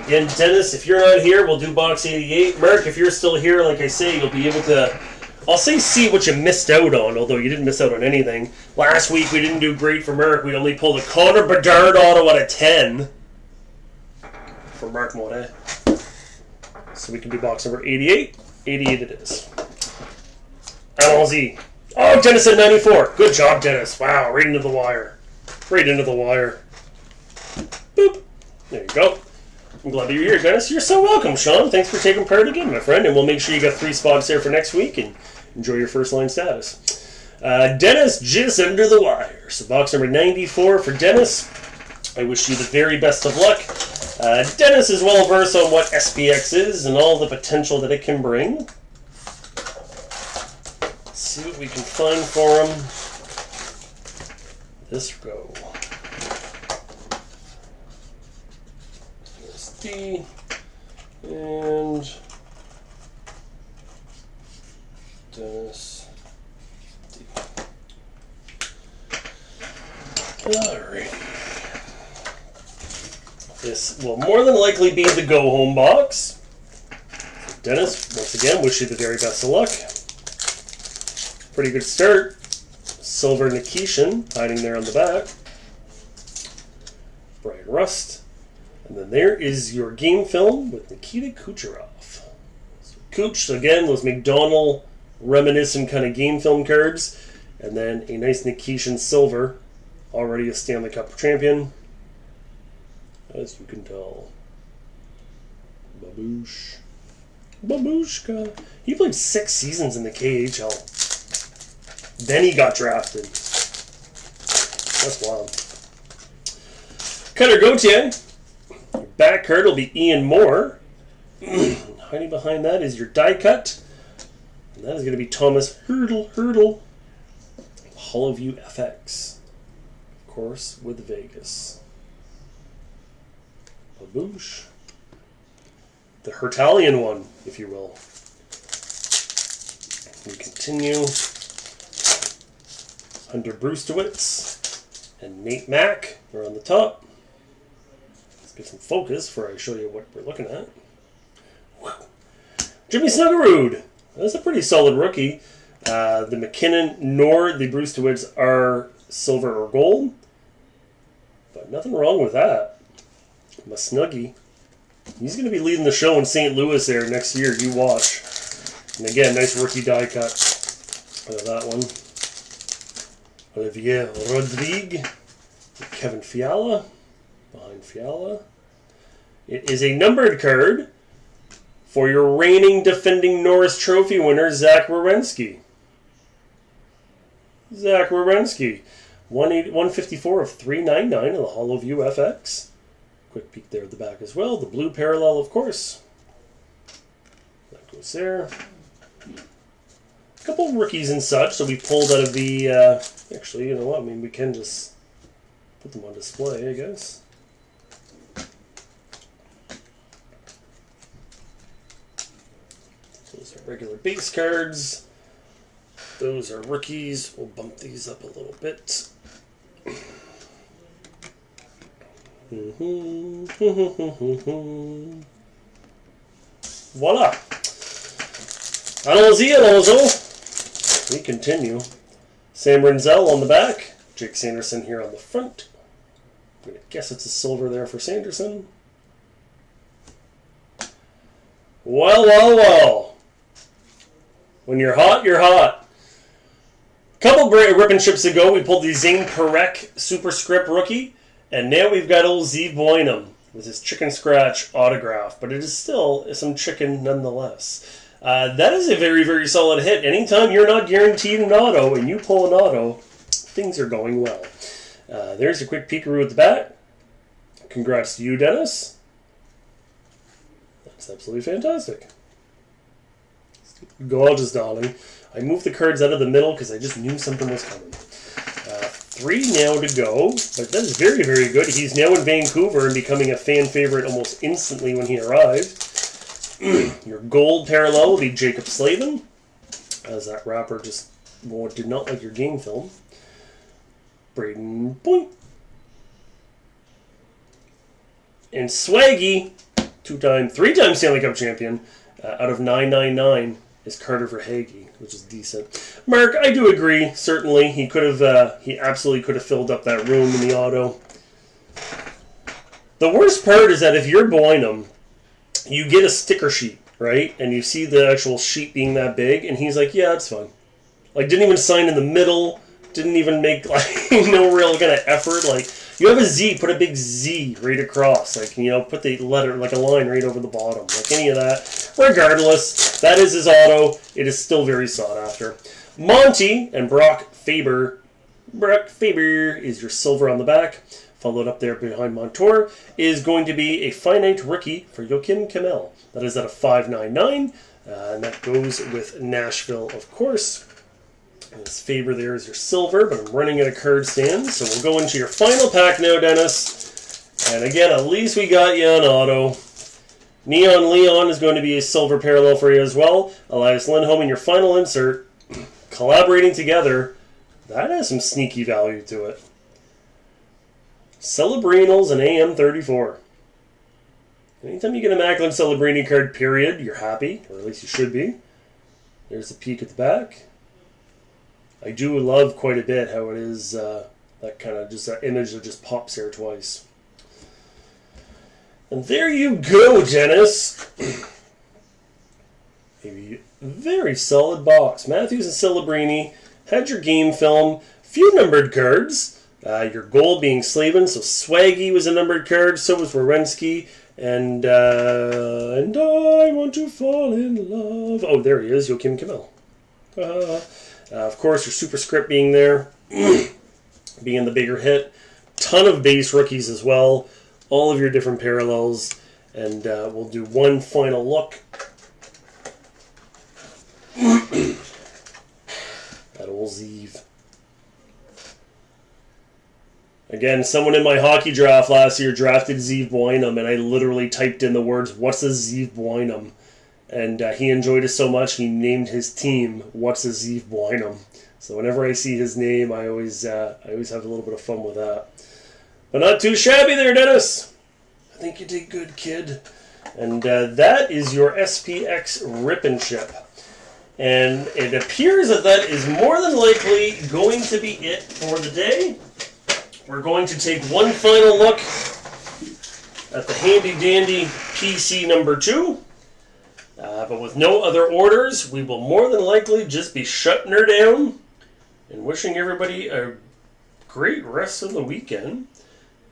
Again, Dennis, if you're not here, we'll do box 88. Mark, if you're still here, like I say, you'll be able to, I'll say, see what you missed out on, although you didn't miss out on anything. Last week we didn't do great for Mark. We only pulled a Connor Bedard auto out of 10 for Mark Moret. So we can do box number 88. 88 it is. Allons-y. Oh, Dennis at 94. Good job, Dennis. Wow, right into the wire. Right into the wire. Boop. There you go. I'm glad that you're here, Dennis. You're so welcome, Sean. Thanks for taking part again, my friend. And we'll make sure you got 3 spots there for next week and enjoy your first line status. Dennis just under the wire. So box number 94 for Dennis. I wish you the very best of luck. Dennis is well versed on what SPX is and all the potential that it can bring. Let's see what we can find for him. This go. There's D and Dennis D. Alrighty. This will more than likely be the go-home box. Dennis, once again, wish you the very best of luck. Pretty good start. Silver Nikishin hiding there on the back. Brian Rust. And then there is your game film with Nikita Kucherov. So Kuch, again, those McDonald reminiscent kind of game film cards. And then a nice Nikitian silver, already a Stanley Cup champion. As you can tell. Baboosh. Babushka. He played 6 seasons in the KHL. Then he got drafted. That's wild. Cutter Gauthier. Your back card will be Ian Moore. Hiding behind that is your die cut. And that is going to be Thomas Hurdle. Hollowview FX. Of course, with Vegas. Baboosh. The Hertalian one, if you will. We continue. Hunter Brustowitz and Nate Mack are on the top. Let's get some focus before I show you what we're looking at. Whew. Jimmy Snuggerud. That's a pretty solid rookie. The McKinnon nor the Brustowitz are silver or gold. But nothing wrong with that. My Snuggie. He's going to be leading the show in St. Louis there next year. You watch. And again, nice rookie die cut. That one. Olivier Rodrigue. Kevin Fiala. Behind Fiala. It is a numbered card for your reigning defending Norris Trophy winner, Zach Werenski. Zach Werenski. 154 of 399 on the Hollowview FX. Quick peek there at the back as well. The blue parallel, of course. That goes there. A couple of rookies and such, so we pulled out of the... actually, you know what? I mean, we can just put them on display, I guess. Those are regular base cards. Those are rookies. We'll bump these up a little bit. Voila. Allons-y. We continue. Sam Renzel on the back. Jake Sanderson here on the front. I'm going to guess it's a silver there for Sanderson. Well. When you're hot, you're hot. A couple rip and ships ago, we pulled the Zane Parekh Superscript rookie. And now we've got old Zeev Boynum with his chicken scratch autograph. But it is still some chicken nonetheless. That is a very, very solid hit. Anytime you're not guaranteed an auto and you pull an auto, things are going well. There's a quick peekaroo at the back. Congrats to you, Dennis. That's absolutely fantastic. Gorgeous, darling. I moved the cards out of the middle because I just knew something was coming. 3 now to go, but that is very, very good. He's now in Vancouver and becoming a fan favorite almost instantly when he arrived. Your gold parallel will be Jacob Slavin, as that wrapper just did not like your game film. Braden Point. And Swaggy, 3-time Stanley Cup champion, out of 999 is Carter Verhaeghe, which is decent. Mark, I do agree. Certainly, he absolutely could have filled up that room in the auto. The worst part is that if you're Boynum, you get a sticker sheet, right? And you see the actual sheet being that big, and he's like, "Yeah, it's fine." Like, didn't even sign in the middle. Didn't even make no real kind of effort. Like, you have a Z, put a big Z right across. Like, put the letter, like a line right over the bottom. Like any of that. Regardless, that is his auto. It is still very sought after. Monty and Brock Faber. Brock Faber is your silver on the back. Followed up there behind Montour is going to be a finite rookie for Joakim Kemell. That is at a 599. And that goes with Nashville, of course. And this Faber there is your silver, but I'm running out of card stands. So we'll go into your final pack now, Dennis. And again, at least we got you an auto. Neon Leon is going to be a silver parallel for you as well. Elias Lindholm in your final insert. Collaborating together. That has some sneaky value to it. Celebrinos and AM34. Anytime you get a Macklin Celebrini card, period, you're happy. Or at least you should be. There's a peek at the back. I do love quite a bit how it is that kind of just that image that just pops there twice. And there you go, Dennis. A very solid box. Matthews and Celebrini had your game film. Few numbered cards. Your goal being Slavin, so Swaggy was a numbered card. So was Wierenski. And I want to fall in love. Oh, there he is, Joachim Kimmel. Of course, your superscript being there, being the bigger hit. Ton of base rookies as well. All of your different parallels. And we'll do one final look at old Zeev. Again, someone in my hockey draft last year drafted Zeev Boynum, and I literally typed in the words, "What's a Zeev Boynum?" And he enjoyed it so much, he named his team, "What's a Zeev Boynum?" So whenever I see his name, I always have a little bit of fun with that. But not too shabby there, Dennis. I think you did good, kid. And that is your SPX Rip and Ship. And it appears that is more than likely going to be it for the day. We're going to take one final look at the handy-dandy PC number 2. But with no other orders, we will more than likely just be shutting her down and wishing everybody a great rest of the weekend.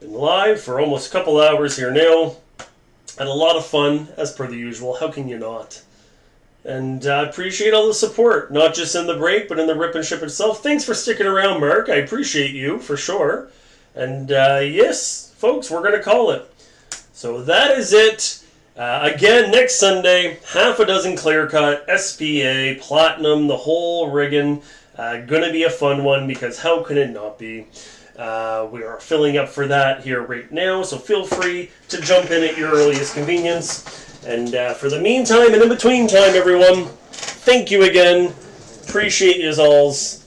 Been live for almost a couple hours here now. Had a lot of fun, as per the usual. How can you not? And I appreciate all the support, not just in the break, but in the Rip and Ship itself. Thanks for sticking around, Mark. I appreciate you, for sure. And yes, folks, we're going to call it. So that is it. Again, next Sunday, half a dozen clear cut, SPA, Platinum, the whole riggin'. Going to be a fun one, because how can it not be? We are filling up for that here right now, so feel free to jump in at your earliest convenience. And for the meantime and in between time, everyone, thank you again. Appreciate you alls.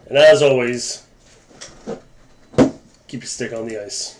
And as always, keep your stick on the ice.